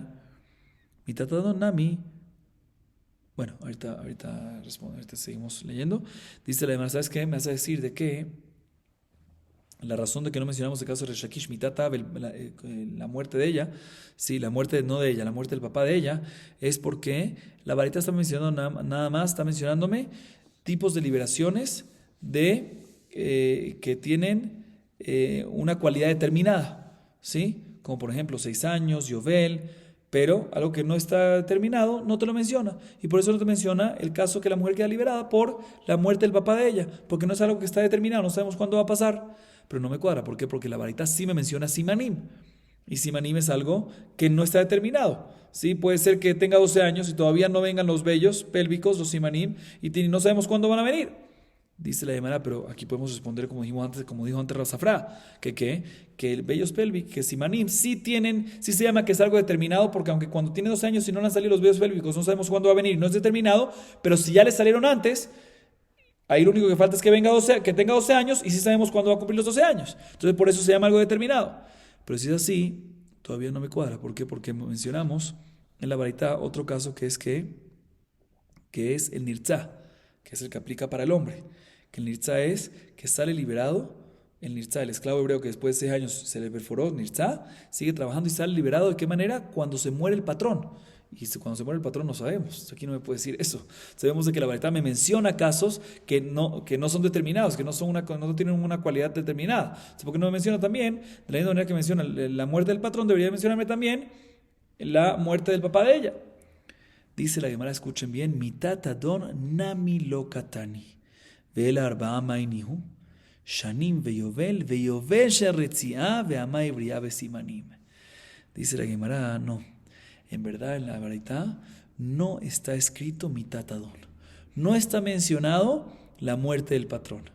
מיתת אדון נמי. Bueno, ahorita seguimos leyendo. Dice la demás, ¿sabes qué? Me vas a decir de que la razón de que no mencionamos el caso de Resh Lakish, mitata, la muerte de ella, sí, la muerte no de ella, la muerte del papá de ella, es porque la varita está mencionando nada más, está mencionándome tipos de liberaciones que tienen una cualidad determinada, ¿sí? Como por ejemplo 6 años, Yovel, pero algo que no está determinado no te lo menciona. Y por eso no te menciona el caso que la mujer queda liberada por la muerte del papá de ella, porque no es algo que está determinado, no sabemos cuándo va a pasar. Pero no me cuadra, ¿por qué? Porque la varita sí me menciona Simanim. Y Simanim es algo que no está determinado. ¿Sí? Puede ser que tenga 12 años y todavía no vengan los vellos pélvicos, los Simanim, y no sabemos cuándo van a venir. Dice la Gemara, pero aquí podemos responder como dijo antes Razafra, que el vellos pélvicos, que Simanim, sí se llama que es algo determinado, porque aunque cuando tiene 12 años y no le han salido los vellos pélvicos, no sabemos cuándo va a venir, no es determinado, pero si ya le salieron antes, ahí lo único que falta es que tenga 12 años y sí sabemos cuándo va a cumplir los 12 años. Entonces por eso se llama algo determinado. Pero si es así, todavía no me cuadra. ¿Por qué? Porque mencionamos en la baraita otro caso que es el nirtzá, que es el que aplica para el hombre. Que el nirtzá es que sale liberado, el nirtzá, el esclavo hebreo que después de 6 años se le perforó, nirtzá, sigue trabajando y sale liberado. ¿De qué manera? Cuando se muere el patrón. Y cuando se muere el patrón no sabemos. Aquí no me puede decir eso. Sabemos de que la baraita me menciona casos que no son determinados, que no tienen una cualidad determinada. Entonces, ¿por qué no me menciona también? De la misma manera que menciona la muerte del patrón, debería mencionarme también la muerte del papá de ella. Dice la Gemara, escuchen bien, mitat adon nami lo katani ve'el arba'a ma'inihu shanim veyovel sheretzi'a ve'ama ibri'a besimanim. Dice la Gemara, no. En verdad, en la baraita no está escrito mitat adon. No está mencionado la muerte del patrón.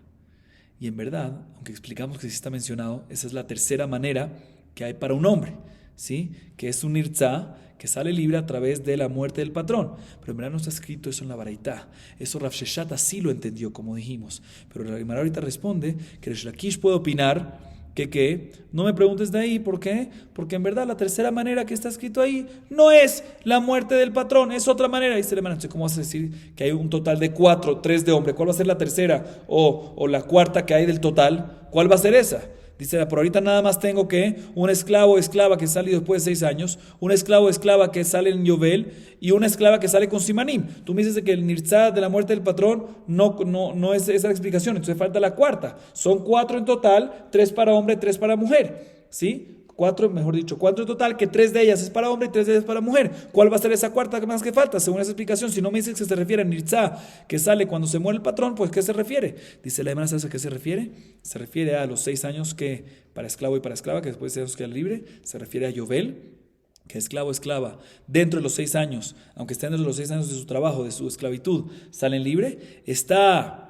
Y en verdad, aunque explicamos que sí está mencionado, esa es la tercera manera que hay para un hombre, ¿sí? Que es un nirtzá que sale libre a través de la muerte del patrón. Pero en verdad no está escrito eso en la baraita. Eso Rav Sheshat sí lo entendió, como dijimos. Pero la Gemara ahorita responde que Resh Lakish puede opinar que no me preguntes de ahí, ¿por qué? Porque en verdad la tercera manera que está escrito ahí no es la muerte del patrón, es otra manera. Dice la hermana, ¿cómo vas a decir que hay un total de 4, 3 de hombre? ¿Cuál va a ser la tercera o la cuarta que hay del total? ¿Cuál va a ser esa? Dice, por ahorita nada más tengo que un esclavo o esclava que sale después de 6 años, un esclavo o esclava que sale en Yovel y una esclava que sale con Simanim. Tú me dices que el nirtzá de la muerte del patrón no es esa la explicación, entonces falta la cuarta. Son 4 en total, 3 para hombre, 3 para mujer, ¿sí? 4 en total, que 3 de ellas es para hombre y 3 de ellas es para mujer. ¿Cuál va a ser esa cuarta más que falta? Según esa explicación, si no me dices que se refiere a nirtzá, que sale cuando se muere el patrón, pues ¿qué se refiere? Dice la hermana, ¿sabes a qué se refiere? Se refiere a los 6 años que para esclavo y para esclava, que después de 6 años queda libre. Se refiere a Yovel, que esclavo o esclava, dentro de los 6 años, aunque estén dentro de los 6 años de su trabajo, de su esclavitud, salen libre. Está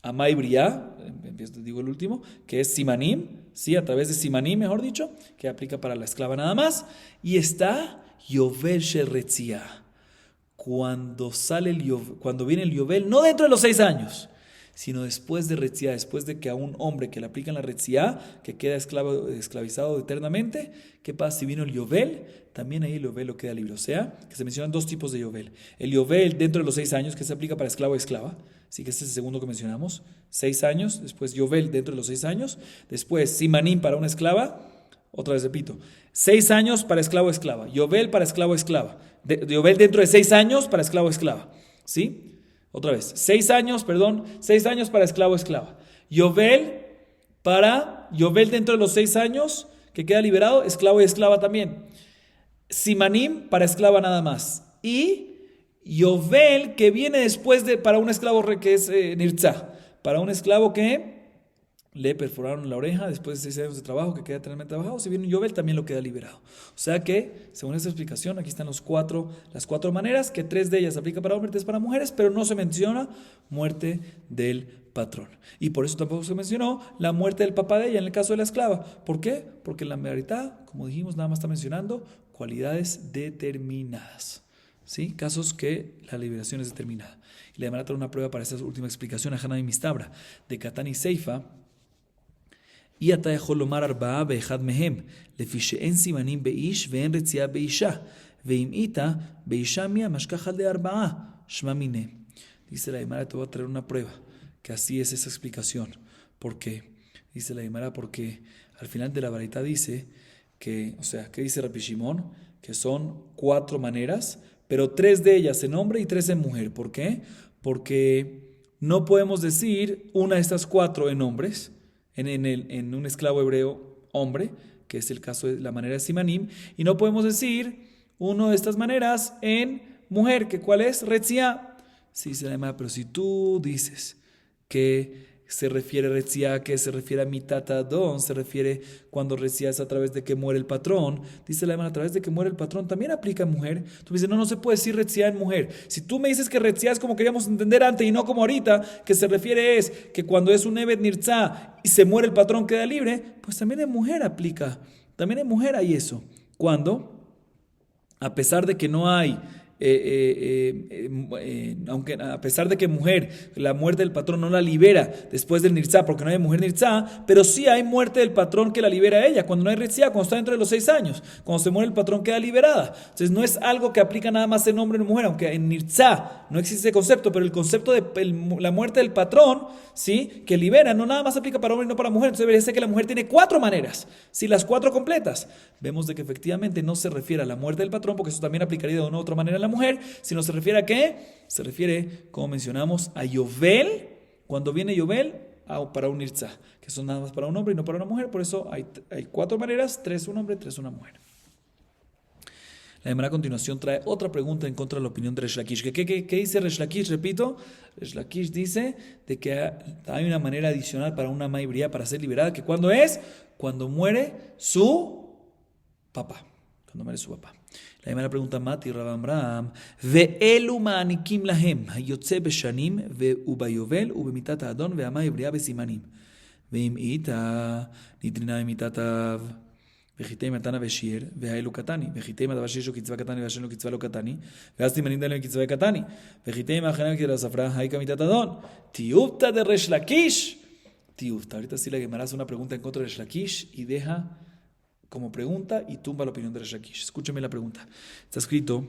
Amay Briá, digo el último, que es Simanim, ¿sí? A través de Simanim, mejor dicho, que aplica para la esclava nada más. Y está Yovel Sheretziah, cuando viene el Yovel, no dentro de los 6 años, sino después de Retziah, después de que a un hombre que le aplican la Retziah, que queda esclavizado eternamente, ¿qué pasa si vino el Yovel? También ahí el Yovel lo queda libre. O sea, que se mencionan 2 tipos de Yovel. El Yovel dentro de los 6 años, que se aplica para esclavo y esclava, Así que este es el segundo que mencionamos. 6 años, después Yovel dentro de los 6 años, después Simanim para una esclava, otra vez repito, 6 años para esclavo o esclava, Yovel para esclavo o esclava, Yovel dentro de 6 años para esclavo o esclava, ¿sí? Otra vez, 6 años para esclavo o esclava, Yovel dentro de los 6 años que queda liberado, esclavo y esclava también, Simanim para esclava nada más, y Yovel que viene después para un esclavo que es Nirtzah, para un esclavo que le perforaron la oreja después de 6 años de trabajo, que queda eternamente trabajado, si viene un Yovel también lo queda liberado. O sea que, según esta explicación, aquí están las cuatro maneras, que 3 de ellas aplica para hombres y 3 para mujeres, pero no se menciona muerte del patrón. Y por eso tampoco se mencionó la muerte del papá de ella en el caso de la esclava. ¿Por qué? Porque la Megaritá, como dijimos, nada más está mencionando cualidades determinadas. ¿Sí? Casos que la liberación es determinada. Y le van a traer una prueba para esta última explicación a Haná y Mistabra, de Katán y Seifa. Y אתה יכול לומר 4 באחד מהם, לפי שאין סימנים באיש ואין רצייה באישה, ואם איתה, באישה מי המשכח על 4, שמע מיניה. Dice la Gemara, te voy a traer una prueba, que así es esa explicación. ¿Por qué? Dice la Gemara, porque al final de la varita dice que, o sea, ¿qué dice Rabbi Shimon? Que son 4 maneras, pero 3 de ellas en hombre y 3 en mujer. ¿Por qué? Porque no podemos decir una de estas 4 en hombres, en un esclavo hebreo hombre, que es el caso de la manera de Simanim, y no podemos decir una de estas maneras en mujer, que ¿cuál es? Retzia. Sí, se llama, pero si tú dices que se refiere a Retzia, que se refiere a Mitatadón, se refiere cuando Retzia es a través de que muere el patrón, dice la Gemara, a través de que muere el patrón, también aplica en mujer. Tú me dices, no se puede decir Retzia en mujer. Si tú me dices que Retzia es como queríamos entender antes y no como ahorita, que se refiere es que cuando es un Evet Nirtzah y se muere el patrón queda libre, pues también en mujer aplica. También en mujer hay eso. Cuando, a pesar de que no hay aunque a pesar de que mujer, la muerte del patrón no la libera después del Nirtzah, porque no hay mujer Nirtzah, pero sí hay muerte del patrón que la libera a ella, cuando no hay Retzia, cuando está dentro de los 6 años, cuando se muere el patrón queda liberada. Entonces no es algo que aplica nada más en hombre o en mujer, aunque en Nirtzah no existe ese concepto, pero el concepto de la muerte del patrón, ¿sí? Que libera, no nada más aplica para hombre y no para mujer. Entonces debería ser que la mujer tiene 4 maneras, ¿sí? Las 4 completas. Vemos de que efectivamente no se refiere a la muerte del patrón, porque eso también aplicaría de una u otra manera en la mujer, sino se refiere a ¿qué? Se refiere, como mencionamos, a Yovel, cuando viene Yovel, para un Nirtzah, que son nada más para un hombre y no para una mujer. Por eso hay 4 maneras, 3 un hombre, 3 una mujer. La Gemara a continuación trae otra pregunta en contra de la opinión de Resh Lakish. ¿Qué dice Resh Lakish? Repito, Resh Lakish dice de que hay una manera adicional para una maibría para ser liberada, que ¿cuándo es? Cuando muere su papá. Cuando muere su papá. La Gemara pregunta Mati Rav Amram, ve'elu ma'anikim lahem hayotze beshanim ve'ubayovel ubemitat ha'adon ve'ama hebrea besimanim ve'im ita nitrina bemitatav ve'chitei matana ve'shir ve'haelu katani ve'chitei matav shesho kitzva katani ve'ashen lo kitzva lo katani ve'as timanim dalen kitzva katani ve'chitei ma'achanam kitzva safra haika mitat hadon tiufta de Resh Lakish. Tiufta. Ahorita sí la Gemara hace una pregunta en contra de Resh Lakish y deja como pregunta y tumba la opinión de Resh Lakish. Escúcheme la pregunta. Está escrito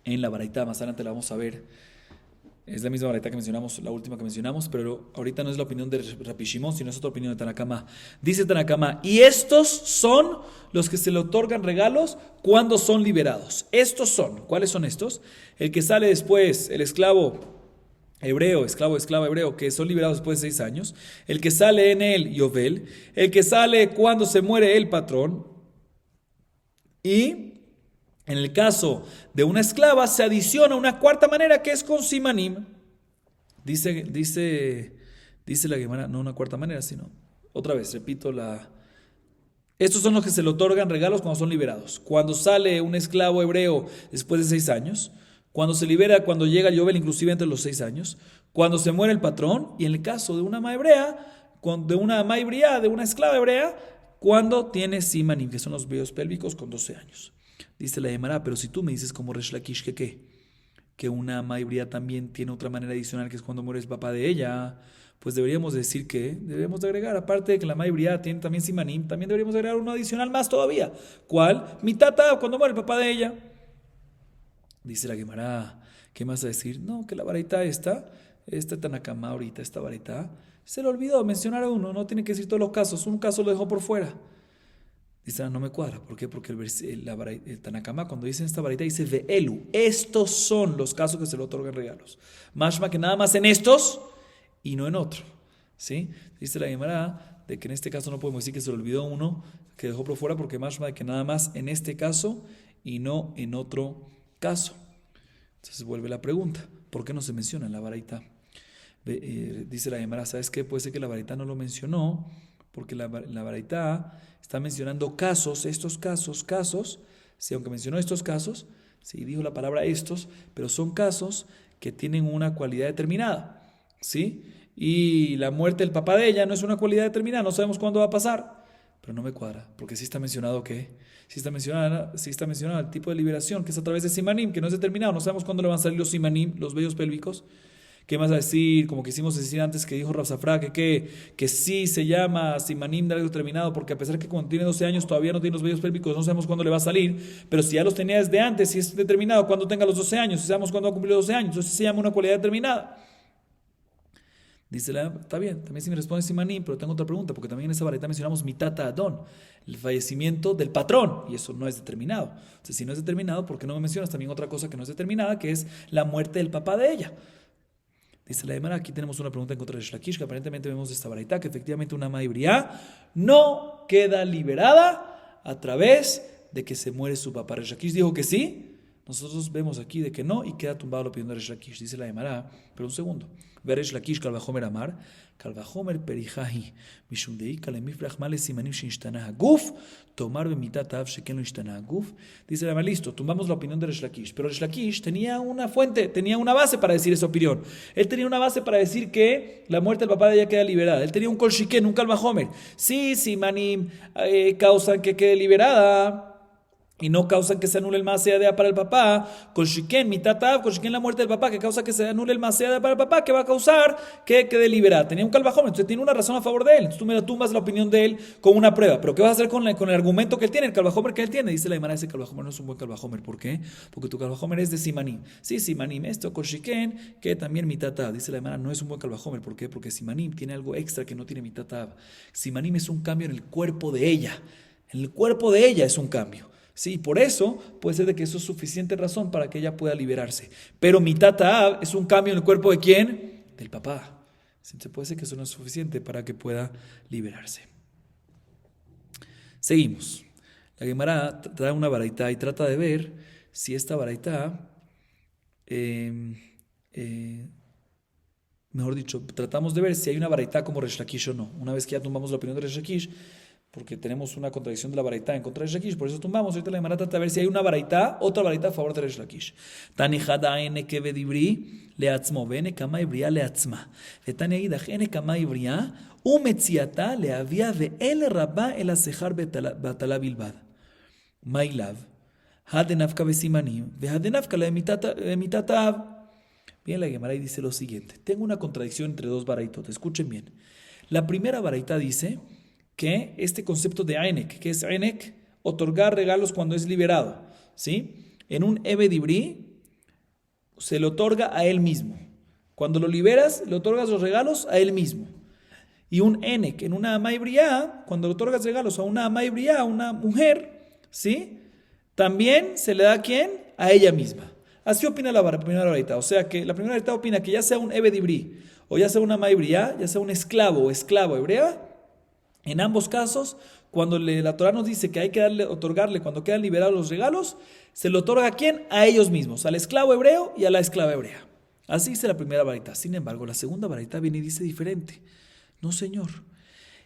en la baraita, más adelante la vamos a ver. Es la misma baraita que mencionamos, la última que mencionamos, pero ahorita no es la opinión de Rabbi Shimon, sino es otra opinión de Tanakama. Dice Tanakama, y estos son los que se le otorgan regalos cuando son liberados. Estos son, ¿cuáles son estos? El que sale después, el esclavo hebreo, esclavo hebreo, que son liberados después de 6 años, el que sale en el Yovel, el que sale cuando se muere el patrón, y en el caso de una esclava se adiciona una 4ª manera que es con Simanim. Dice la Gemara, no una 4ª manera, sino, otra vez, repito estos son los que se le otorgan regalos cuando son liberados. Cuando sale un esclavo hebreo después de 6 años, cuando se libera, cuando llega el Yovel, inclusive entre los 6 años, cuando se muere el patrón, y en el caso de una maibrea, de una esclava hebrea, cuando tiene simanim, que son los vellos pélvicos con 12 años. Dice la Gemara, pero si tú me dices como Resh Lakish que una maibrea también tiene otra manera adicional, que es cuando muere el papá de ella, pues deberíamos decir que debemos de agregar, aparte de que la maibrea tiene también simanim, también deberíamos agregar uno adicional más todavía. ¿Cuál? Mitata, cuando muere el papá de ella. Dice la Gemara, ¿qué más a decir? No, que la baraita esta este Tanakama ahorita, esta varita, se le olvidó mencionar a uno, no tiene que decir todos los casos, un caso lo dejó por fuera. Dice, no me cuadra. ¿Por qué? Porque el Tanakama, cuando dice esta varita, dice Ve'elu. Estos son los casos que se le otorgan regalos. Mashma que nada más en estos y no en otro. ¿Sí? Dice la Gemara de que en este caso no podemos decir que se le olvidó uno, que dejó por fuera, porque mashma de que nada más en este caso y no en otro caso. Entonces vuelve la pregunta. ¿Por qué no se menciona en la varita? Dice la Gemara, ¿sabes qué? Puede ser que la varita no lo mencionó, porque la Baraitá está mencionando casos, estos casos, sí, aunque mencionó estos casos, sí, dijo la palabra estos, pero son casos que tienen una cualidad determinada, ¿sí? Y la muerte del papá de ella no es una cualidad determinada, no sabemos cuándo va a pasar, pero no me cuadra, porque sí está mencionado ¿qué? Sí está mencionado el tipo de liberación, que es a través de simanim, que no es determinado, no sabemos cuándo le van a salir los simanim, los vellos pélvicos. ¿Qué más a decir? Como quisimos decir antes que dijo Rav Safra, que sí se llama simanim de algo determinado, porque a pesar de que cuando tiene 12 años todavía no tiene los vellos pélvicos, no sabemos cuándo le va a salir, pero si ya los tenía desde antes, si es determinado cuando tenga los 12 años, si sabemos cuándo va a cumplir los 12 años, entonces se llama una cualidad determinada. Dice está bien, también si me responde simanim, pero tengo otra pregunta, porque también en esa varita mencionamos mitata adón, el fallecimiento del patrón, y eso no es determinado. Entonces, si no es determinado, ¿por qué no me mencionas también otra cosa que no es determinada, que es la muerte del papá de ella? Dice la Gemara, aquí tenemos una pregunta en contra de Reish Lakish, que aparentemente vemos de esta baraita, que efectivamente una Ma'ibría no queda liberada a través de que se muere su papá. Reish Lakish dijo que sí, nosotros vemos aquí de que no, y queda tumbado la opinión de Reish Lakish. Dice la Gemara, pero un segundo. Ve Reish Lakish, Kalvajomer Amar, Kalvajomer Perijahi, Mishundei, Kalemifrach Male Simanim Shinshtana Guf, Tomar Bemitat Av Sheken lo Ishtana Guf. Dice la Gemara, listo, tumbamos la opinión de Reish Lakish, pero Reish Lakish tenía una fuente, tenía una base para decir esa opinión. Él tenía una base para decir que la muerte del papá de ella queda liberada. Él tenía un Kol Shiken, un Kalvajomer. Sí, Simanim causan que quede liberada y no causan que se anule el Maaseh para el papá, con Shiken, mitatav, con Shiken la muerte del papá, que causa que se anule el Maaseh para el papá, que va a causar que quede liberada. Tenía un calvajón, entonces tiene una razón a favor de él. Entonces tú me tumbas la opinión de él con una prueba. Pero ¿qué vas a hacer con el argumento que él tiene, el calvajomer que él tiene? Dice la Gemara, ese calvajomer no es un buen calvajomer. ¿Por qué? Porque tu calvajomer es de Simanim. Sí, Simanim, esto con Shiken, que también mitatav. Dice la Gemara, no es un buen calvajomer. ¿Por qué? Porque Simanim tiene algo extra que no tiene mitatav. Simanim es un cambio en el cuerpo de ella. En el cuerpo de ella es un cambio. Sí, por eso puede ser de que eso es suficiente razón para que ella pueda liberarse. Pero mitata es un cambio en el cuerpo de ¿quién? Del papá. Entonces puede ser que eso no es suficiente para que pueda liberarse. Seguimos. La Gemara trae una baraita y trata de ver si esta baraita, mejor dicho, tratamos de ver si hay una baraita como Reish Lakish o no. Una vez que ya tomamos la opinión de Reish Lakish, porque tenemos una contradicción de la baraita en contra de Reish Lakish, por eso tumbamos. Ahorita la Gemara trata de ver si hay una baraita, otra baraita a favor de Reish Lakish. Tani hada ene que vedibri leatzmo, vene kama ibria leatzma. Vetani idach ene kama ibria, umetziata leavia ve'el rabba el asehar batala bilbad. Mailav, hadenafka besimanim, vehadenafka lemitatav. Bien, la Gemara dice lo siguiente. Tengo una contradicción entre dos baraitot, escuchen bien. La primera baraita dice que este concepto de Ainek, que es Ainek, otorgar regalos cuando es liberado, ¿sí? En un Ebedibri se le otorga a él mismo. Cuando lo liberas, le otorgas los regalos a él mismo. Y un Enek, en una Amaibriá, cuando le otorgas regalos a una Amaibriá, a una mujer, ¿sí? También se le da ¿a quién? A ella misma. Así opina la primera baraita. O sea que la primera baraita opina que ya sea un Ebedibri, o ya sea una Amaibriá, ya sea un esclavo o esclavo hebrea, en ambos casos, cuando la Torah nos dice que hay que otorgarle cuando quedan liberados los regalos, se lo otorga ¿a quién? A ellos mismos, al esclavo hebreo y a la esclava hebrea. Así dice la primera baraita. Sin embargo, la segunda baraita viene y dice diferente. No, señor.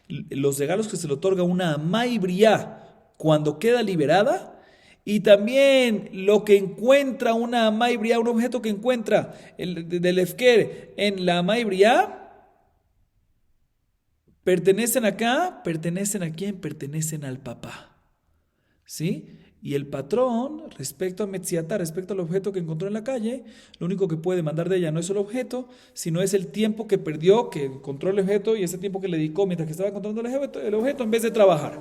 Los regalos que se le otorga a una amaibriá cuando queda liberada, y también lo que encuentra una amaibriá, un objeto que encuentra del efker en la amaibriá, pertenecen acá, pertenecen a quién, pertenecen al papá, ¿sí? Y el patrón, respecto a Metziatá, respecto al objeto que encontró en la calle, lo único que puede demandar de ella no es el objeto, sino es el tiempo que perdió, que encontró el objeto, y ese tiempo que le dedicó mientras que estaba encontrando el objeto en vez de trabajar.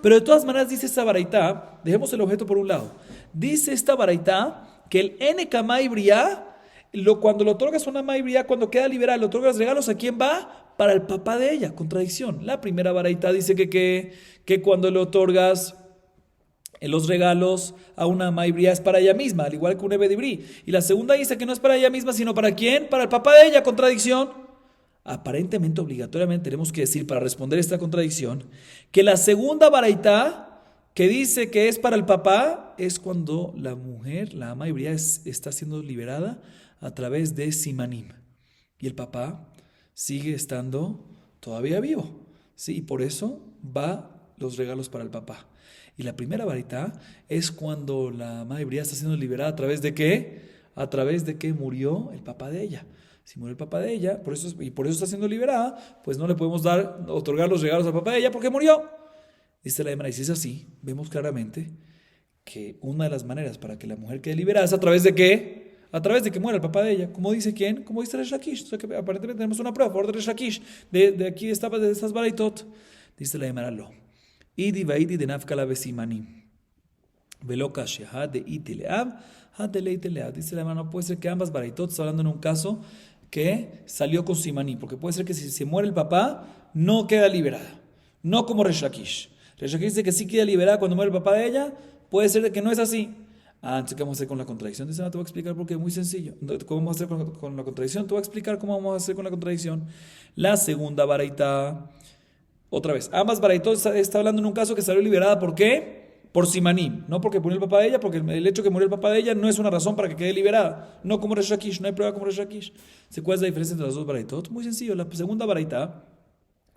Pero de todas maneras dice esta baraitá, dejemos el objeto por un lado, dice esta baraitá que el N Kamai Briá Cuando le otorgas una maibría, cuando queda liberada, le otorgas regalos, ¿a quién va? Para el papá de ella. Contradicción. La primera baraita dice que cuando le otorgas los regalos a una maibría es para ella misma, al igual que un ebedibrí. Y la segunda dice que no es para ella misma, sino para quién? Para el papá de ella. Contradicción. Aparentemente, obligatoriamente, tenemos que decir, para responder esta contradicción, que la segunda baraita que dice que es para el papá es cuando la mujer, la ama híbrida, está siendo liberada a través de simanim. Y el papá sigue estando todavía vivo. ¿Sí? Y por eso va los regalos para el papá. Y la primera varita es cuando la ama híbrida está siendo liberada a través de ¿qué? A través de que murió el papá de ella. Si murió el papá de ella, por eso está siendo liberada, pues no le podemos otorgar los regalos al papá de ella porque murió. Dice la Gemara, y si es así, vemos claramente que una de las maneras para que la mujer quede liberada es a través de ¿qué? A través de que muera el papá de ella. ¿Cómo dice quién? Como dice Resh Lakish. O sea que aparentemente tenemos una prueba a favor de Resh Lakish. De aquí de estas baraitot. Dice la Gemara, lo. Idi vaidi de nafkala besimanim. Velo kashya de iti leab, de leite leab. Dice la Gemara, no puede ser que ambas baraitot, está hablando en un caso que salió con simanim. Porque puede ser que si se muere el papá, no queda liberada. No como Resh Lakish. Resh Lakish dice que sí queda liberada cuando muere el papá de ella. Puede ser de que no es así. Entonces, ¿qué vamos a hacer con la contradicción? Dice, no, te voy a explicar porque es muy sencillo. ¿Cómo vamos a hacer con la contradicción? Te voy a explicar cómo vamos a hacer con la contradicción. La segunda baraita, otra vez, ambas baraitos está hablando en un caso que salió liberada. ¿Por qué? Por simanim. No porque murió el papá de ella, porque el hecho que murió el papá de ella no es una razón para que quede liberada. No como Resh Lakish, no hay prueba como Resh Lakish. ¿Cuál es la diferencia entre las dos baraitot? Muy sencillo. La segunda baraita,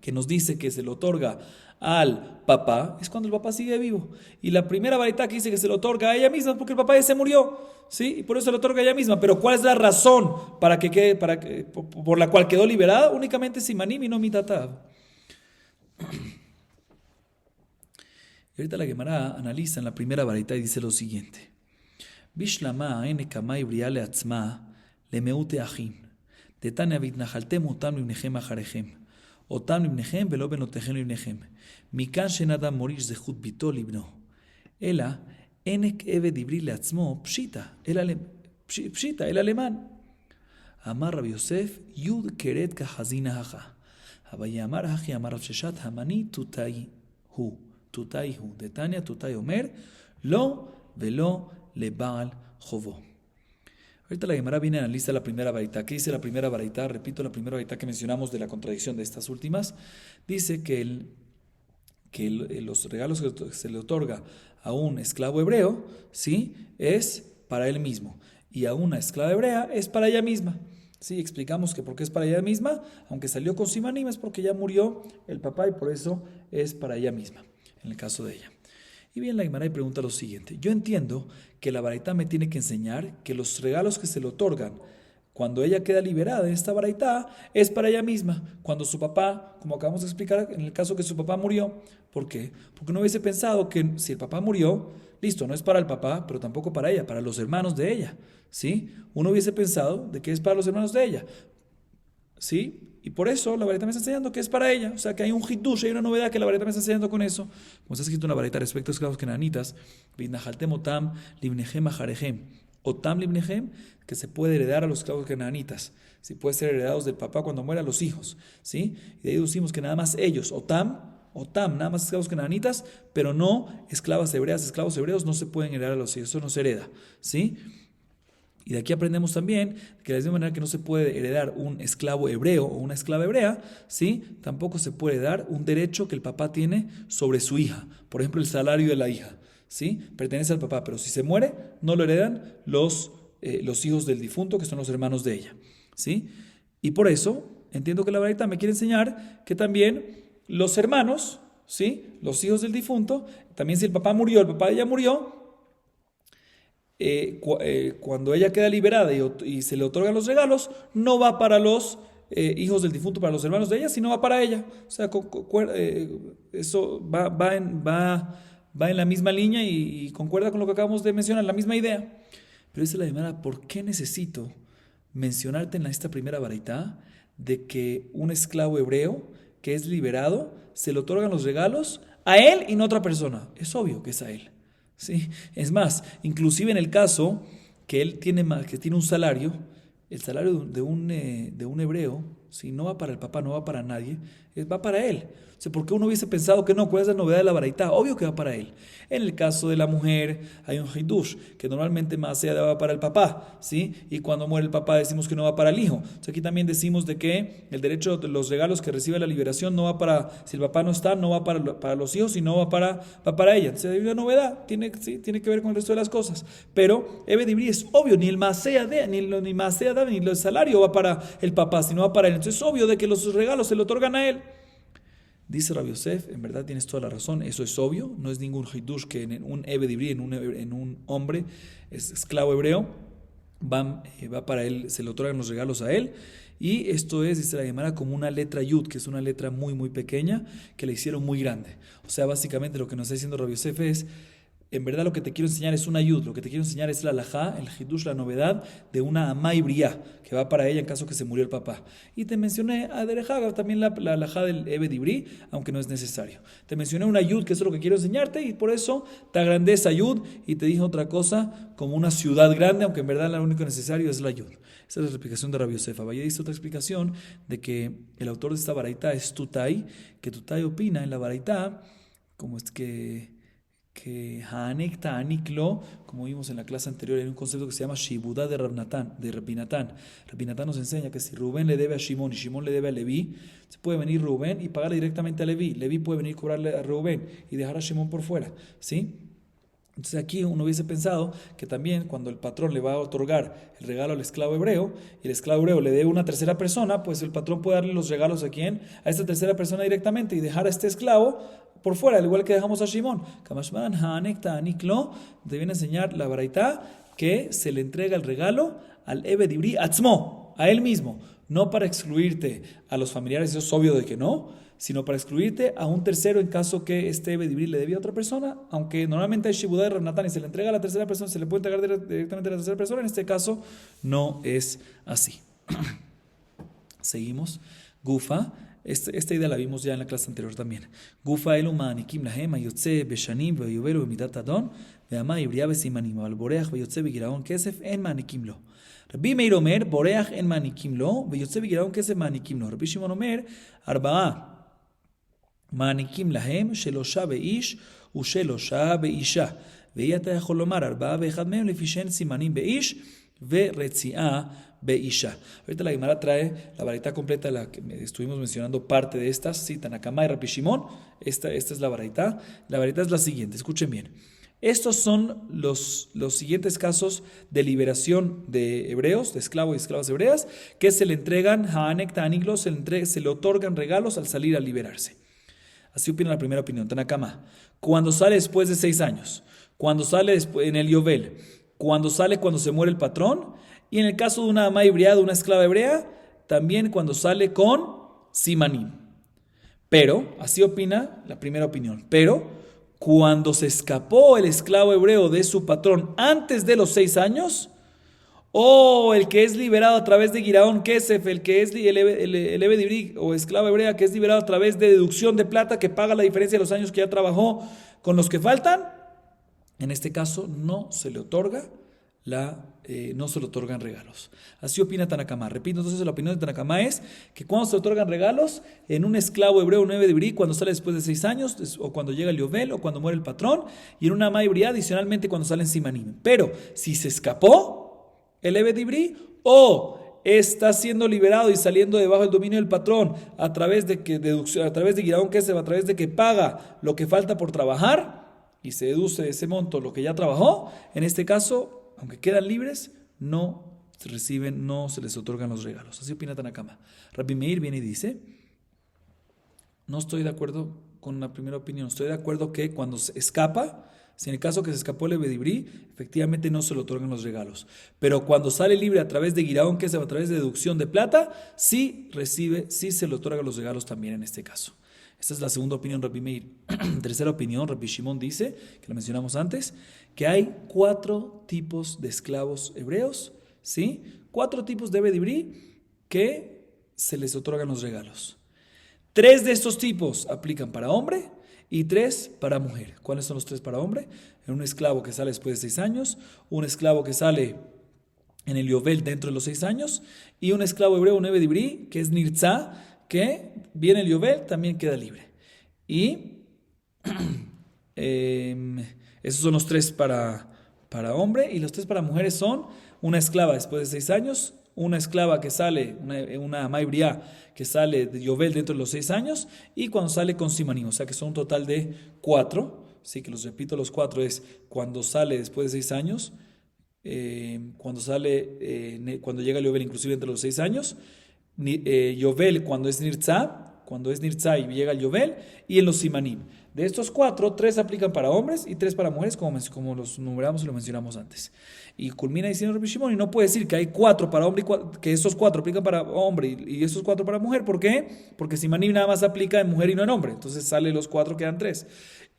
que nos dice que se le otorga al papá, es cuando el papá sigue vivo. Y la primera varita que dice que se le otorga a ella misma, porque el papá ya se murió, ¿sí? Y por eso se le otorga a ella misma. Pero ¿cuál es la razón por la cual quedó liberada? Únicamente simanim y no mitatav. Y ahorita la Gemara analiza en la primera varita y dice lo siguiente. Bishlama ene kamay briale atzma le meute achim. Detane avitnahaltem utam ibnechem acharechem. אותם לבניכם ולא בנותיכם לבניכם. מכאן שאין אדם מוריש זכות ביתו לבנו. אלא ענק עבד עברי לעצמו פשיטא, אלא למען. אמר רבי יוסף, יוד כרת כחזינא הכא. הווי אמר הכי אמר רב ששת, המני תותאי הוא. דתניא תותאי אומר, לא ולא לבעל חובו. Ahorita la Gemara viene y analiza la primera baraita. ¿Qué dice la primera baraita? Repito, la primera baraita que mencionamos de la contradicción de estas últimas. Dice que los regalos que se le otorga a un esclavo hebreo, ¿sí? Es para él mismo. Y a una esclava hebrea es para ella misma. Sí, explicamos que porque es para ella misma, aunque salió con simanim, es porque ya murió el papá y por eso es para ella misma, en el caso de ella. Y bien, la Gemara pregunta lo siguiente. Yo entiendo que la baraita me tiene que enseñar que los regalos que se le otorgan cuando ella queda liberada en esta baraita es para ella misma. Cuando su papá, como acabamos de explicar, en el caso que su papá murió. ¿Por qué? Porque no hubiese pensado que si el papá murió, listo, no es para el papá, pero tampoco para ella, para los hermanos de ella. ¿Sí? Uno hubiese pensado de que es para los hermanos de ella. ¿Sí? Y por eso la baraita me está enseñando que es para ella. O sea, que hay un hidush, hay una novedad que la baraita me está enseñando con eso. Como está escrito en la baraita respecto a esclavos kenanitas, Vidnahaltem otam libnehem ajarehem. Otam libnehem, que se puede heredar a los esclavos kenanitas. ¿Sí? Puede ser heredados del papá cuando mueran los hijos. ¿Sí? Y de ahí deducimos que nada más ellos, otam, nada más esclavos kenanitas, pero no esclavos hebreos no se pueden heredar a los hijos. Eso no se hereda. ¿Sí? Y de aquí aprendemos también que de la misma manera que no se puede heredar un esclavo hebreo o una esclava hebrea, ¿sí? Tampoco se puede dar un derecho que el papá tiene sobre su hija. Por ejemplo, el salario de la hija, ¿sí? Pertenece al papá, pero si se muere, no lo heredan los hijos del difunto, que son los hermanos de ella, ¿sí? Y por eso, entiendo que la baraita me quiere enseñar que también los hermanos, ¿sí? Los hijos del difunto, también si el papá de ella murió, cuando ella queda liberada y se le otorgan los regalos, no va para los hijos del difunto, para los hermanos de ella, sino va para ella. O sea, eso va en la misma línea y concuerda con lo que acabamos de mencionar, la misma idea. Pero dice la Gemara, ¿por qué necesito mencionarte en esta primera baraita de que un esclavo hebreo que es liberado se le otorgan los regalos a él y no a otra persona? Es obvio que es a él. ¿Sí? Es más, inclusive en el caso que él tiene un salario el salario de un hebreo, si no va para el papá, no va para nadie, va para él. O sea, ¿por qué uno hubiese pensado que no? ¿Cuál es la novedad de la baraita? Obvio que va para él. En el caso de la mujer, hay un hidush, que normalmente más sea va para el papá, ¿sí? Y cuando muere el papá decimos que no va para el hijo. O sea, aquí también decimos de que el derecho de los regalos que recibe la liberación no va para, si el papá no está, no va para los hijos, sino va para ella. Entonces hay una novedad, tiene que ver con el resto de las cosas. Pero Ebed Ibri es obvio, ni el masea ni el salario va para el papá, sino va para él. Entonces es obvio de que los regalos se le otorgan a él. Dice Rabbi Yosef, en verdad tienes toda la razón, eso es obvio, no es ningún hidush que en un Ebed Ibri, en un hombre, es esclavo hebreo, va para él, se le otorgan los regalos a él. Y esto es, dice la Gemara, como una letra yud, que es una letra muy muy pequeña, que le hicieron muy grande. O sea, básicamente lo que nos está diciendo Rabbi Yosef es, en verdad lo que te quiero enseñar es una yud, lo que te quiero enseñar es la alajá, el hidush, la novedad de una amá ibriá, que va para ella en caso que se murió el papá. Y te mencioné a Derejá, también la alajá del Ebed Ibri, aunque no es necesario. Te mencioné una yud, que eso es lo que quiero enseñarte, y por eso te agrandé esa yud, y te dije otra cosa, como una ciudad grande, aunque en verdad lo único necesario es la yud. Esa es la explicación de Rabbi Yosef. Valle dice otra explicación de que el autor de esta baraita es Tutai, que Tutai opina en la baraita, como es que Haanek Ta'aniklo, como vimos en la clase anterior, hay un concepto que se llama Shibudá de Rabinatán. Rabinatán nos enseña que si Rubén le debe a Shimón y Shimón le debe a Leví, se puede venir Rubén y pagarle directamente a Leví. Leví puede venir a cobrarle a Rubén y dejar a Shimón por fuera, ¿sí? Entonces aquí uno hubiese pensado que también cuando el patrón le va a otorgar el regalo al esclavo hebreo y el esclavo hebreo le dé a una tercera persona, pues el patrón puede darle los regalos a quién, a esta tercera persona directamente y dejar a este esclavo por fuera, al igual que dejamos a Shimón. Kamashman Haanek Ta'aniklo, te viene a enseñar la baraita que se le entrega el regalo al Ebed Ibri Atzmo, a él mismo, no para excluirte a los familiares, eso es obvio de que no, sino para excluirte a un tercero en caso que este Ebed Ibri le debía a otra persona, aunque normalmente hay Shibudá de Rabnatán y se le entrega a la tercera persona, se le puede entregar directamente a la tercera persona, en este caso no es así. Seguimos. Gufa, esta idea la vimos ya en la clase anterior también. Gufa elu ma'anikim lahem ayotze beshanim ve'yubelu b'midat adon ve'ama ibria besimanim al boreach ve'yotze b'giraon kesef en ma'anikim lo. Rabbi Meir omer boreach en ma'anikim lo ve'yotze b'giraon kesef ma'anikim lo. Rabbi Shimon omer arba'a מעניקים להם שלושה באיש ושלושה באישה. ואי אתה יכול לומר ארבעה ואחד מהם לפי שאין סימנים באיש ורציעה באישה. Ahorita la Gemara trae la baraita completa, la que estuvimos mencionando parte de estas, sí, Tanakama y Rabbi Shimon. Esta es la baraita. La baraita es la siguiente, escuchen bien. Estos son los siguientes casos de liberación de hebreos, de esclavos y esclavas hebreas, que se le entregan, Haanek Ta'aniklo, se le otorgan regalos al salir a liberarse. Así opina la primera opinión, Tanakama. Cuando sale después de 6 años, cuando sale en el Yovel, cuando se muere el patrón, y en el caso de una ama hebrea, de una esclava hebrea, también cuando sale con Simanim. Pero, así opina la primera opinión, pero cuando se escapó el esclavo hebreo de su patrón antes de los 6 años, o el que es liberado a través de Giraón Kesef, el que es el Ebed Ibri o esclava hebrea que es liberado a través de deducción de plata que paga la diferencia de los años que ya trabajó con los que faltan, en este caso no se le otorgan regalos. Así opina Tanakama. Repito, entonces la opinión de Tanakama es que cuando se otorgan regalos en un esclavo hebreo, un Ebed Ibri, cuando sale después de 6 años, o cuando llega el Yovel, o cuando muere el patrón, y en una ama hebrea adicionalmente cuando salen Simanim. Pero si se escapó el Ebed Ibri, o está siendo liberado y saliendo debajo del dominio del patrón a través de Giraón Kesef, a través de que paga lo que falta por trabajar y se deduce de ese monto lo que ya trabajó, en este caso, aunque quedan libres, no se les otorgan los regalos. Así opina Tanakama. Rabbi Meir viene y dice, no estoy de acuerdo con la primera opinión, estoy de acuerdo que cuando se escapa, si en el caso que se escapó el Ebed Ibri, efectivamente no se le otorgan los regalos. Pero cuando sale libre a través de Giraón, que es a través de deducción de plata, sí se le otorgan los regalos también en este caso. Esta es la segunda opinión, Rabbi Meir. Tercera opinión, Rabbi Shimon dice, que lo mencionamos antes, que hay 4 tipos de esclavos hebreos, ¿sí? 4 tipos de Ebed Ibri que se les otorgan los regalos. 3 de estos tipos aplican para hombre y 3 para mujer. ¿Cuáles son los 3 para hombre? Un esclavo que sale después de 6 años, un esclavo que sale en el Yovel dentro de los 6 años, y un esclavo hebreo, un Eved Ibrí, que es Nirtzá, que viene el Yovel, también queda libre. Y esos son los 3 para hombre, y los 3 para mujeres son una esclava después de 6 años, una esclava que sale, una Maibriá que sale de Yovel dentro de los 6 años, y cuando sale con Simanim, o sea que son un total de 4. Sí, que los repito, los 4 es cuando sale después de 6 años, cuando llega el Yovel inclusive entre los 6 años, Yovel cuando es Nirtzá y llega el Yovel, y en los Simanim. De estos 4, 3 aplican para hombres y 3 para mujeres, como los numeramos y lo mencionamos antes. Y culmina diciendo Rabbi Shimon, y no puede decir que hay 4 para hombre, que estos 4 aplican para hombre y estos 4 para mujer. ¿Por qué? Porque Simanim nada más aplica en mujer y no en hombre. Entonces sale los 4, quedan 3.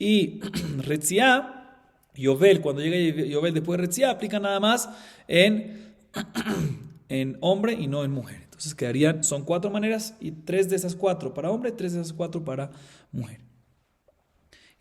Y Retziá, Yovel, cuando llega Yovel después de Retziá, aplica nada más en hombre y no en mujer. Entonces son 4 maneras, y 3 de esas 4 para hombre, 3 de esas 4 para mujer.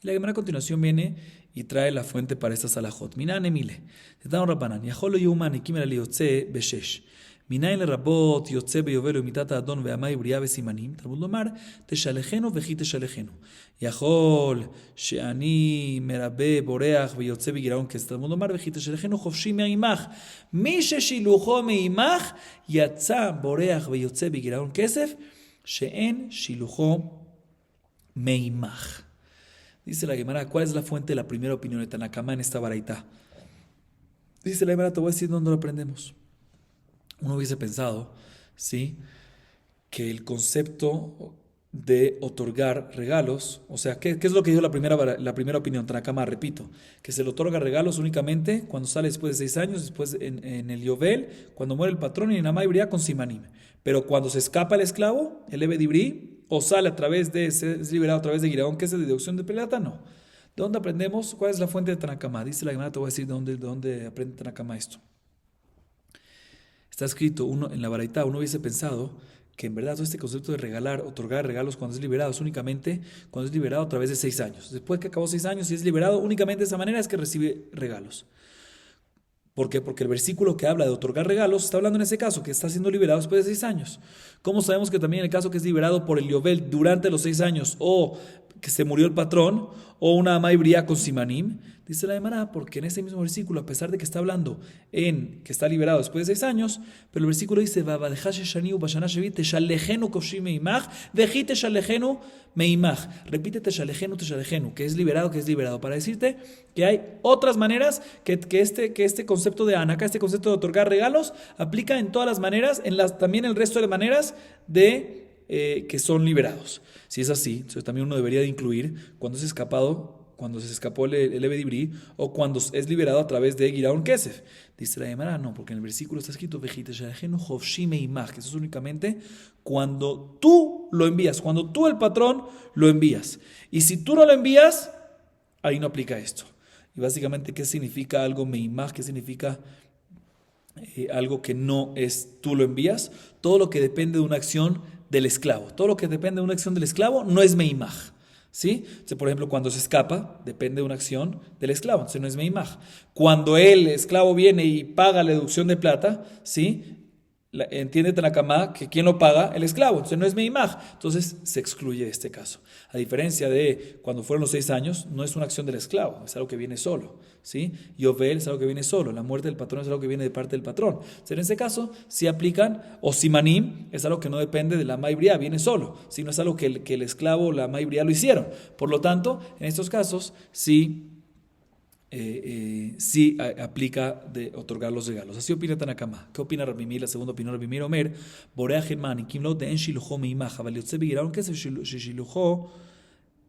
Y la Gemara a continuación viene y trae la fuente para estas alajot. Minan emile. Tetano Rabbanan. Yaholo yuman ikimera liyotze beshesh. Minayin lerabot yotze beyovelo imitata adon ve'amay bria besimanim. Talmud lomar teshalejenu veji teshalejenu. Yahol she'ani merabe boreach veyotze begiraon kesef. Talmud lomar veji teshalejenu chofshi me'imach. Mi sheshilucho me'imach yatza boreach veyotze begiraon kesef she'en shilucho me'imach. Dice la Gemara, ¿cuál es la fuente de la primera opinión de Tanakama en esta baraita? Dice la Gemara, te voy a decir dónde lo aprendemos. Uno hubiese pensado, ¿sí?, que el concepto de otorgar regalos, o sea, ¿qué es lo que dijo la primera opinión? Tanakama, repito, que se le otorga regalos únicamente cuando sale después de 6 años, después en el Yovel, cuando muere el patrón, y en Amay Bria con Simanim. Pero cuando se escapa el esclavo, el Eved Ibrí, o sale es liberado a través de Giraón, que es de deducción de plata, no. ¿De dónde aprendemos? ¿Cuál es la fuente de Tanakama? Dice la Gemara, te voy a decir de dónde aprende Tanakama esto. Está escrito en la baraita, uno hubiese pensado que en verdad todo este concepto de otorgar regalos cuando es liberado, es únicamente cuando es liberado a través de 6 años. Después que acabó 6 años y es liberado, únicamente de esa manera es que recibe regalos. ¿Por qué? Porque el versículo que habla de otorgar regalos está hablando en ese caso, que está siendo liberado después de 6 años. ¿Cómo sabemos que también en el caso que es liberado por el Yovel durante los 6 años, o que se murió el patrón, o una Amay Bria con Simanim? Dice la Gemara, porque en ese mismo versículo, a pesar de que está hablando en que está liberado después de 6 años, pero el versículo dice, repite teshalejenu, que es liberado, para decirte que hay otras maneras, que este concepto de Anaka, este concepto de otorgar regalos, aplica en todas las maneras, también el resto de maneras de que son liberados. Si es así, entonces también uno debería de incluir cuando se escapó el Eved Ibrí, o cuando es liberado a través de Giraón Kesef. Dice la Gemara, no, porque en el versículo está escrito que eso es únicamente cuando tú lo envías, cuando tú, el patrón, lo envías. Y si tú no lo envías, ahí no aplica esto. Y básicamente, ¿qué significa algo meimach? ¿Qué significa algo que no es tú lo envías? Todo lo que depende de una acción del esclavo. Todo lo que depende de una acción del esclavo no es meimach. ¿Sí? Entonces, por ejemplo, cuando se escapa, depende de una acción del esclavo, entonces no es meimach. Cuando el esclavo viene y paga la deducción de plata, ¿sí?, entiende Tanakama que ¿quién lo paga? El esclavo, entonces no es meimach, entonces se excluye este caso. A diferencia de cuando fueron los 6 años, no es una acción del esclavo, es algo que viene solo, ¿sí? Yovel es algo que viene solo, la muerte del patrón es algo que viene de parte del patrón. Entonces, en ese caso, si aplican, o simanim, es algo que no depende de la maibría, viene solo, ¿sí? No es algo que el esclavo o la maibría lo hicieron. Por lo tanto, en estos casos, sí aplica de otorgar los regalos. Así opina Tanakama. ¿Qué opina Rabbi Meir? La segunda opinión, Rabbi Meir Omer, Borea Germán, y Kimlo de En Shilujo Meimach, Avaliotze Begiraron, que es Shilujo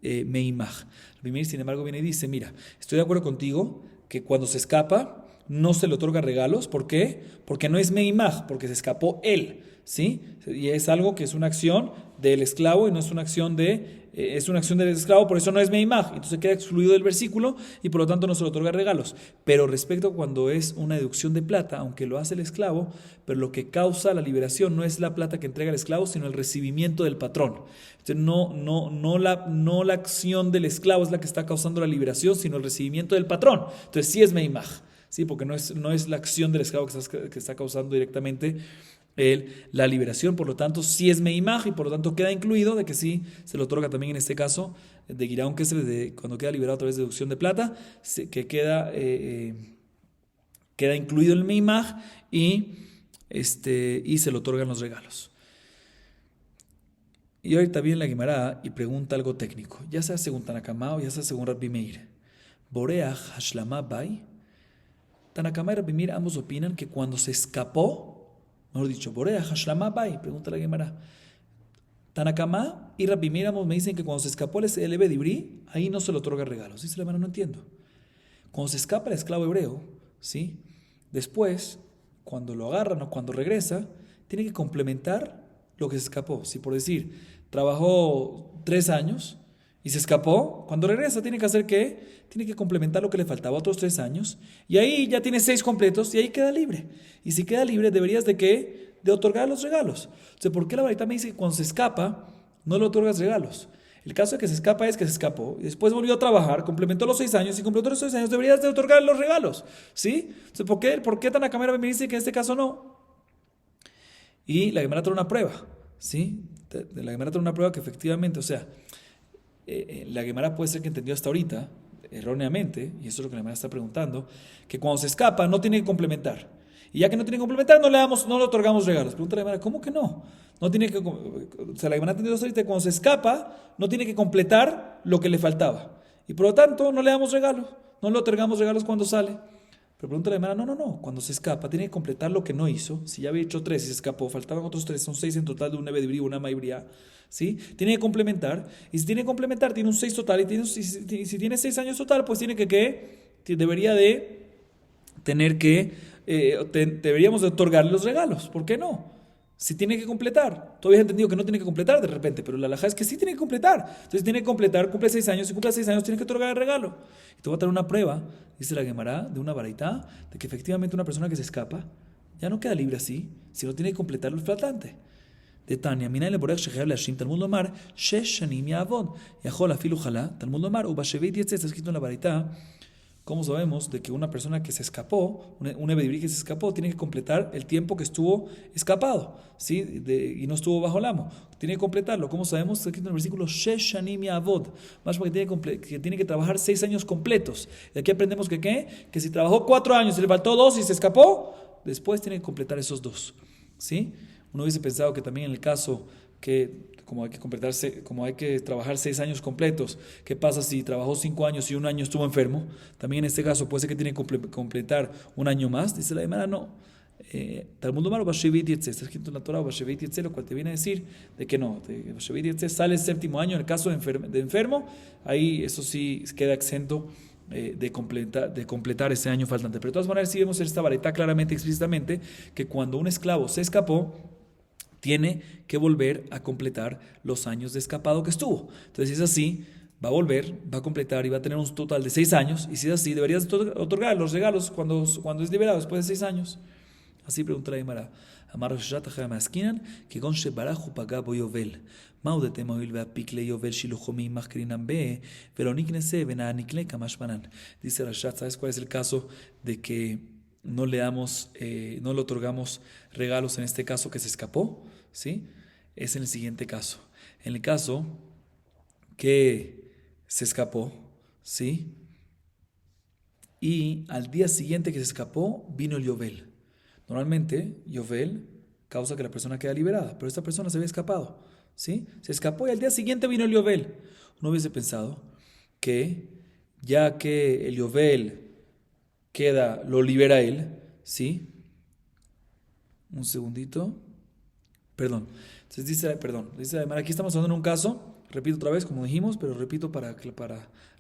Meimach. Rabbi Meir, sin embargo, viene y dice: mira, estoy de acuerdo contigo que cuando se escapa no se le otorga regalos. ¿Por qué? Porque no es Meimach, porque se escapó él, ¿sí? Y es algo que es una acción del esclavo y no es una acción es una acción del esclavo, por eso no es meimach, entonces queda excluido del versículo y por lo tanto no se le otorga regalos. Pero respecto a cuando es una deducción de plata, aunque lo hace el esclavo, pero lo que causa la liberación no es la plata que entrega el esclavo, sino el recibimiento del patrón. Entonces no la acción del esclavo es la que está causando la liberación, sino el recibimiento del patrón. Entonces sí es meimach. ¿sí? Porque no es la acción del esclavo que está causando directamente la liberación, por lo tanto, sí es meimaj y por lo tanto queda incluido de que sí se le otorga también en este caso de Giraun Kesef, cuando queda liberado a través de deducción de plata, que queda incluido el meimaj y se le otorgan los regalos. Y ahorita viene la Guimará y pregunta algo técnico, ya sea según Tanakama o ya sea según Rabbi Meir. Boreach Hashlama Bai. Tanakama y Rabbi Meir ambos opinan que cuando se escapó, mejor dicho, Boreach Hashlama Bai, pregunta la Guimará. Tanakama y Rabbi Meir ambos me dicen que cuando se escapó el Ebed Ibrí, ahí no se le otorga regalos. Dice la Guimará, no entiendo. Cuando se escapa el esclavo hebreo, ¿sí? Después, cuando lo agarran o cuando regresa, tiene que complementar lo que se escapó. Si por decir, trabajó 3 años y se escapó, cuando regresa tiene que hacer ¿qué? Tiene que complementar lo que le faltaba otros 3 años y ahí ya tiene 6 completos y ahí queda libre. Y si queda libre, deberías de ¿qué? De otorgar los regalos. Entonces, ¿por qué la Baraita me dice que cuando se escapa no le otorgas regalos? El caso de que se escapa es que se escapó y después volvió a trabajar, complementó los 6 años y completó los 6 años, deberías de otorgar los regalos, ¿sí? Entonces, ¿por qué Tanakama me dice que en este caso no? Y la Gemara trae una prueba, ¿sí? La Gemara trae una prueba que efectivamente, o sea, la Gemara puede ser que entendió hasta ahorita, erróneamente, y eso es lo que la Gemara está preguntando, que cuando se escapa no tiene que complementar. Y ya que no tiene que complementar, no le otorgamos regalos. Pregunta la Gemara, ¿cómo que no? No tiene que, o sea, la Gemara entendió hasta ahorita que cuando se escapa no tiene que completar lo que le faltaba. Y por lo tanto, no le damos regalos, no le otorgamos regalos cuando sale. Pero pregunta la Gemara, no, cuando se escapa tiene que completar lo que no hizo. Si ya había hecho 3 y se escapó, faltaban otros 3, son 6 en total de un Ebed Ibrí, una Maibría, ¿sí? Tiene que complementar, y si tiene que complementar, tiene un 6 total, y si tiene 6 años total, pues tiene debería de tener deberíamos de otorgarle los regalos, ¿por qué no? Si tiene que completar, tú habías entendido que no tiene que completar de repente, pero la halajá es que sí tiene que completar. Entonces tiene que completar, cumple 6 años, y cumple 6 años tiene que otorgar el regalo. Y te voy a traer una prueba, dice la Gemara, de una baraita, de que efectivamente una persona que se escapa ya no queda libre así, sino tiene que completar lo faltante. De Tania, Mina le borech shechayab leashim Talmud lomar, 6 shanim ya'avod, yachol afilu chalá, Talmud lomar, ubashevit yetzeh, está escrito en la baraita. ¿Cómo sabemos de que una persona que se escapó, un Ebed Ibrí que se escapó, tiene que completar el tiempo que estuvo escapado, ¿sí? Y no estuvo bajo el amo? Tiene que completarlo. ¿Cómo sabemos? Está escrito en el versículo Shesh Shanim Ya'avod, más porque tiene que trabajar 6 años completos. De aquí aprendemos que si trabajó 4 años y le faltó 2 y se escapó, después tiene que completar esos 2, ¿sí? Uno hubiese pensado que también en el caso que como hay que trabajar 6 años completos, ¿qué pasa si trabajó 5 años y 1 año estuvo enfermo? También en este caso puede ser que tiene que completar 1 año más. Dice la Gemara, no. Talmud lomar ubashevit yetzeh, está escrito en la Torah ubashevit yetzeh, lo cual te viene a decir de que no, ubashevit yetzeh sale el 7º año en el caso de enfermo, ahí eso sí queda exento de completar ese año faltante. Pero de todas maneras sí vemos en esta vareta claramente, explícitamente, que cuando un esclavo se escapó, tiene que volver a completar los años de escapado que estuvo. Entonces, si es así, va a volver, va a completar y va a tener un total de 6 años. Y si es así, deberías otorgar los regalos cuando es liberado, después de 6 años. Así pregunta la Gemara. Amar Rashat Ajay Maskinan, que gon shebaraju pagabo yovel. Maudete moil veapikle yovel shilujomi machkrinan be, veloniknese venanikle kamashmanan. Dice Rashat, ¿sabes cuál es el caso de que no le otorgamos regalos en este caso que se escapó? ¿Sí? Es en el siguiente caso. En el caso que se escapó, ¿sí? Y al día siguiente que se escapó, vino el Yovel. Normalmente, Yovel causa que la persona quede liberada, pero esta persona se había escapado, ¿sí? Se escapó y al día siguiente vino el Yovel. Uno hubiese pensado que ya que el Yovel lo libera él, ¿sí? Un segundito. Perdón. Entonces dice además, aquí estamos hablando en un caso, repito otra vez, como dijimos, pero repito para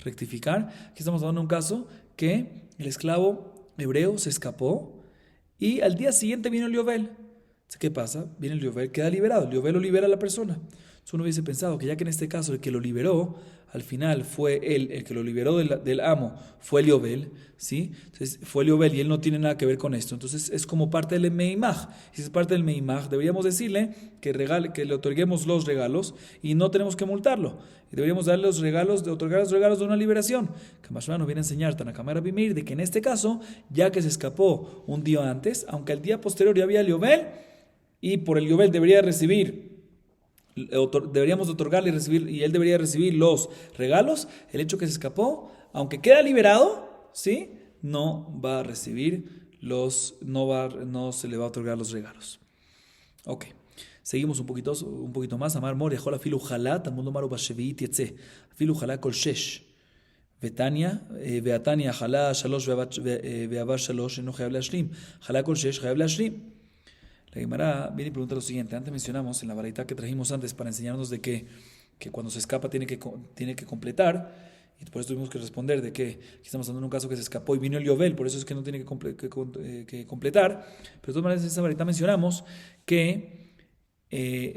rectificar. Aquí estamos hablando en un caso que el esclavo hebreo se escapó y al día siguiente vino el Yovel. ¿Qué pasa? Viene el Yovel, queda liberado. El Yovel lo libera a la persona. Entonces uno hubiese pensado que ya que en este caso el que lo liberó, al final fue él, el que lo liberó del amo, fue Eliobel, ¿sí? Entonces fue Eliobel y él no tiene nada que ver con esto. Entonces es como parte del Meimaj. Y si es parte del Meimaj, deberíamos decirle que le otorguemos los regalos y no tenemos que multarlo. Y deberíamos darle otorgar los regalos de una liberación. Kamashma nos viene a enseñar Tanakama Rabbi Meir de que en este caso, ya que se escapó un día antes, aunque al día posterior ya había Eliobel, y por Eliobel deberíamos otorgarle y recibir, y él debería recibir los regalos, el hecho que se escapó, aunque queda liberado, ¿sí? No va a recibir no se le va a otorgar los regalos. Ok, seguimos un poquito más. Amar Mor, Yahol afilu jalá, Talmud Lomar ubasheviit yetze, afilu jalá kol shesh, veatania jalá shalosh veavar shalosh, no chayav leashlim, jalá kol shesh chayav leashlim. La Guimara viene y pregunta lo siguiente. Antes mencionamos en la baraita que trajimos antes para enseñarnos de que cuando se escapa tiene que completar, y por eso tuvimos que responder de que aquí estamos hablando de un caso que se escapó y vino el Yovel, por eso es que no tiene que completar. Pero de todas maneras en esa baraita mencionamos que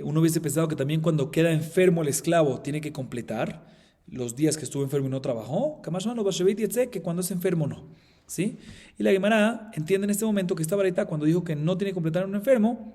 uno hubiese pensado que también cuando queda enfermo el esclavo tiene que completar los días que estuvo enfermo y no trabajó, que cuando es enfermo no. ¿Sí? Y la Gemara entiende en este momento que esta baraita, cuando dijo que no tiene que completar a un enfermo,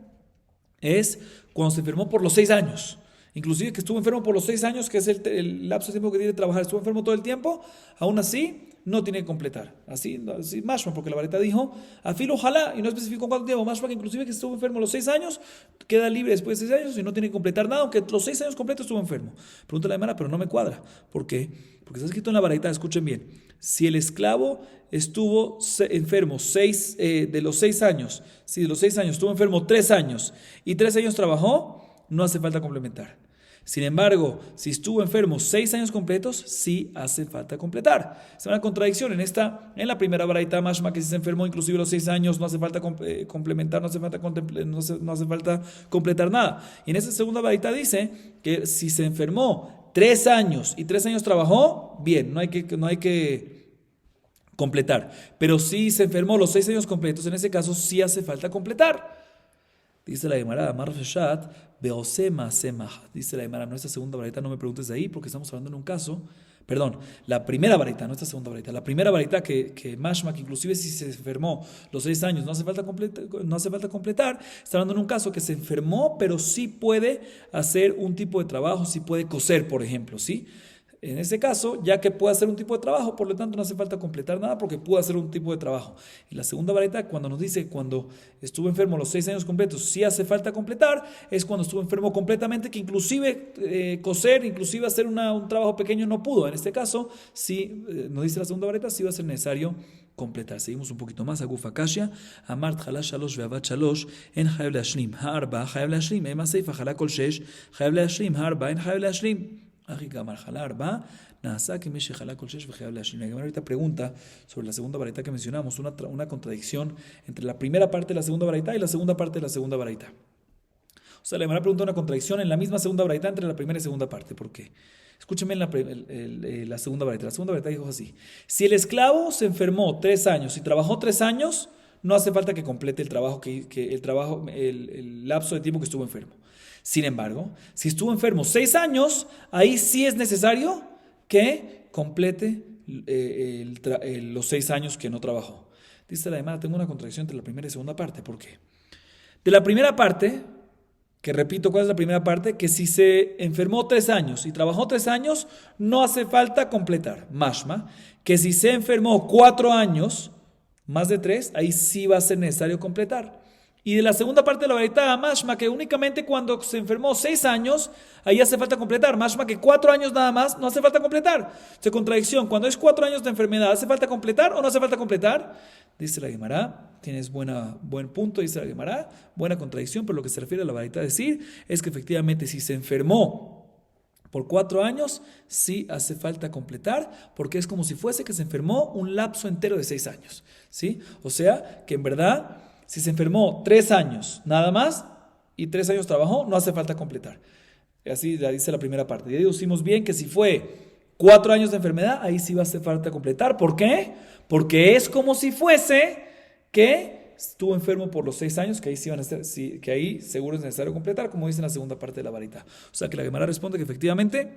es cuando se enfermó por los 6 años. Inclusive que estuvo enfermo por los 6 años, que es el lapso de tiempo que tiene que trabajar, estuvo enfermo todo el tiempo, aún así no tiene que completar. Así mashma, porque la baraita dijo, afilo ojalá, y no especificó cuánto tiempo, mashma que inclusive que estuvo enfermo los 6 años, queda libre después de 6 años y no tiene que completar nada, aunque los 6 años completos estuvo enfermo. Pregunta la Gemara, pero no me cuadra. ¿Por qué? Porque está escrito en la baraita, escuchen bien, si el esclavo estuvo enfermo de los 6 años, si de los 6 años estuvo enfermo 3 años y 3 años trabajó, no hace falta complementar. Sin embargo, si estuvo enfermo 6 años completos, sí hace falta completar. Es una contradicción en la primera baraita mashma que si se enfermó inclusive los 6 años no hace falta complementar, no hace falta completar nada. Y en esta segunda baraita dice que si se enfermó 3 años y 3 años trabajó, bien, no hay que completar. Pero si se enfermó los 6 años completos, en ese caso sí hace falta completar. Dice la Gemara, Amar Feshat, Beosema Semah. Dice la Gemara, no, esta segunda baraita no me preguntes de ahí, porque estamos hablando en un caso. Perdón, la primera baraita, no esta segunda baraita. La primera baraita que mashma, que inclusive si se enfermó los 6 años, no hace falta completar. Está hablando en un caso que se enfermó, pero sí puede hacer un tipo de trabajo, sí puede coser, por ejemplo, ¿sí? En ese caso, ya que puede hacer un tipo de trabajo, por lo tanto no hace falta completar nada porque puede hacer un tipo de trabajo. Y la segunda baraita, cuando nos dice cuando estuvo enfermo los 6 años completos, sí hace falta completar, es cuando estuvo enfermo completamente, que inclusive coser, inclusive hacer un trabajo pequeño no pudo. En este caso, sí, nos dice la segunda baraita, sí va a ser necesario completar. Seguimos un poquito más. Agufa Kashya, Amart Jalá Shalosh Veavat Shalosh, En Chayav Leashlim, Ha'arba Chayav Leashlim, Ema Seifa Jalá Kol Shesh, Chayav Leashlim, Ha'arba En Chayav Leashlim. La Gemara ahorita pregunta sobre la segunda baraita que mencionamos, una contradicción entre la primera parte de la segunda baraita y la segunda parte de la segunda baraita. O sea, la Gemara pregunta una contradicción en la misma segunda baraita entre la primera y segunda parte. ¿Por qué? Escúcheme la segunda baraita. La segunda baraita dijo así: si el esclavo se enfermó 3 años y trabajó 3 años, no hace falta que complete el trabajo, el lapso de tiempo que estuvo enfermo. Sin embargo, si estuvo enfermo 6 años, ahí sí es necesario que complete los 6 años que no trabajó. Dice la Gemara, tengo una contradicción entre la primera y segunda parte. ¿Por qué? De la primera parte, que repito, ¿cuál es la primera parte? Que si se enfermó 3 años y trabajó 3 años, no hace falta completar. Mashma, que si se enfermó 4 años, más de 3, ahí sí va a ser necesario completar. Y de la segunda parte de la baraita, mashma, que únicamente cuando se enfermó 6 años, ahí hace falta completar. Mashma, que 4 años nada más, no hace falta completar. Se contradicción, cuando es 4 años de enfermedad, ¿hace falta completar o no hace falta completar? Dice la Gemara, tienes buen punto, dice la Gemara, buena contradicción, pero lo que se refiere a la baraita a decir es que efectivamente si se enfermó por 4 años, sí hace falta completar, porque es como si fuese que se enfermó un lapso entero de 6 años. ¿Sí? O sea, que en verdad, si se enfermó 3 años nada más y 3 años trabajó, no hace falta completar. Así la dice la primera parte. Ya deducimos bien que si fue 4 años de enfermedad, ahí sí va a hacer falta completar. ¿Por qué? Porque es como si fuese que estuvo enfermo por los 6 años, que ahí, que ahí seguro es necesario completar, como dice en la segunda parte de la varita. O sea que la Gemara responde que efectivamente,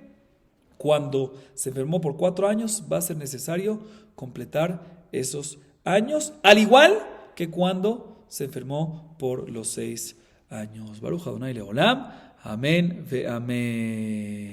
cuando se enfermó por 4 años, va a ser necesario completar esos años, al igual que cuando se enfermó por los 6 años. Baruch Adonai Leolam. Amén ve amén.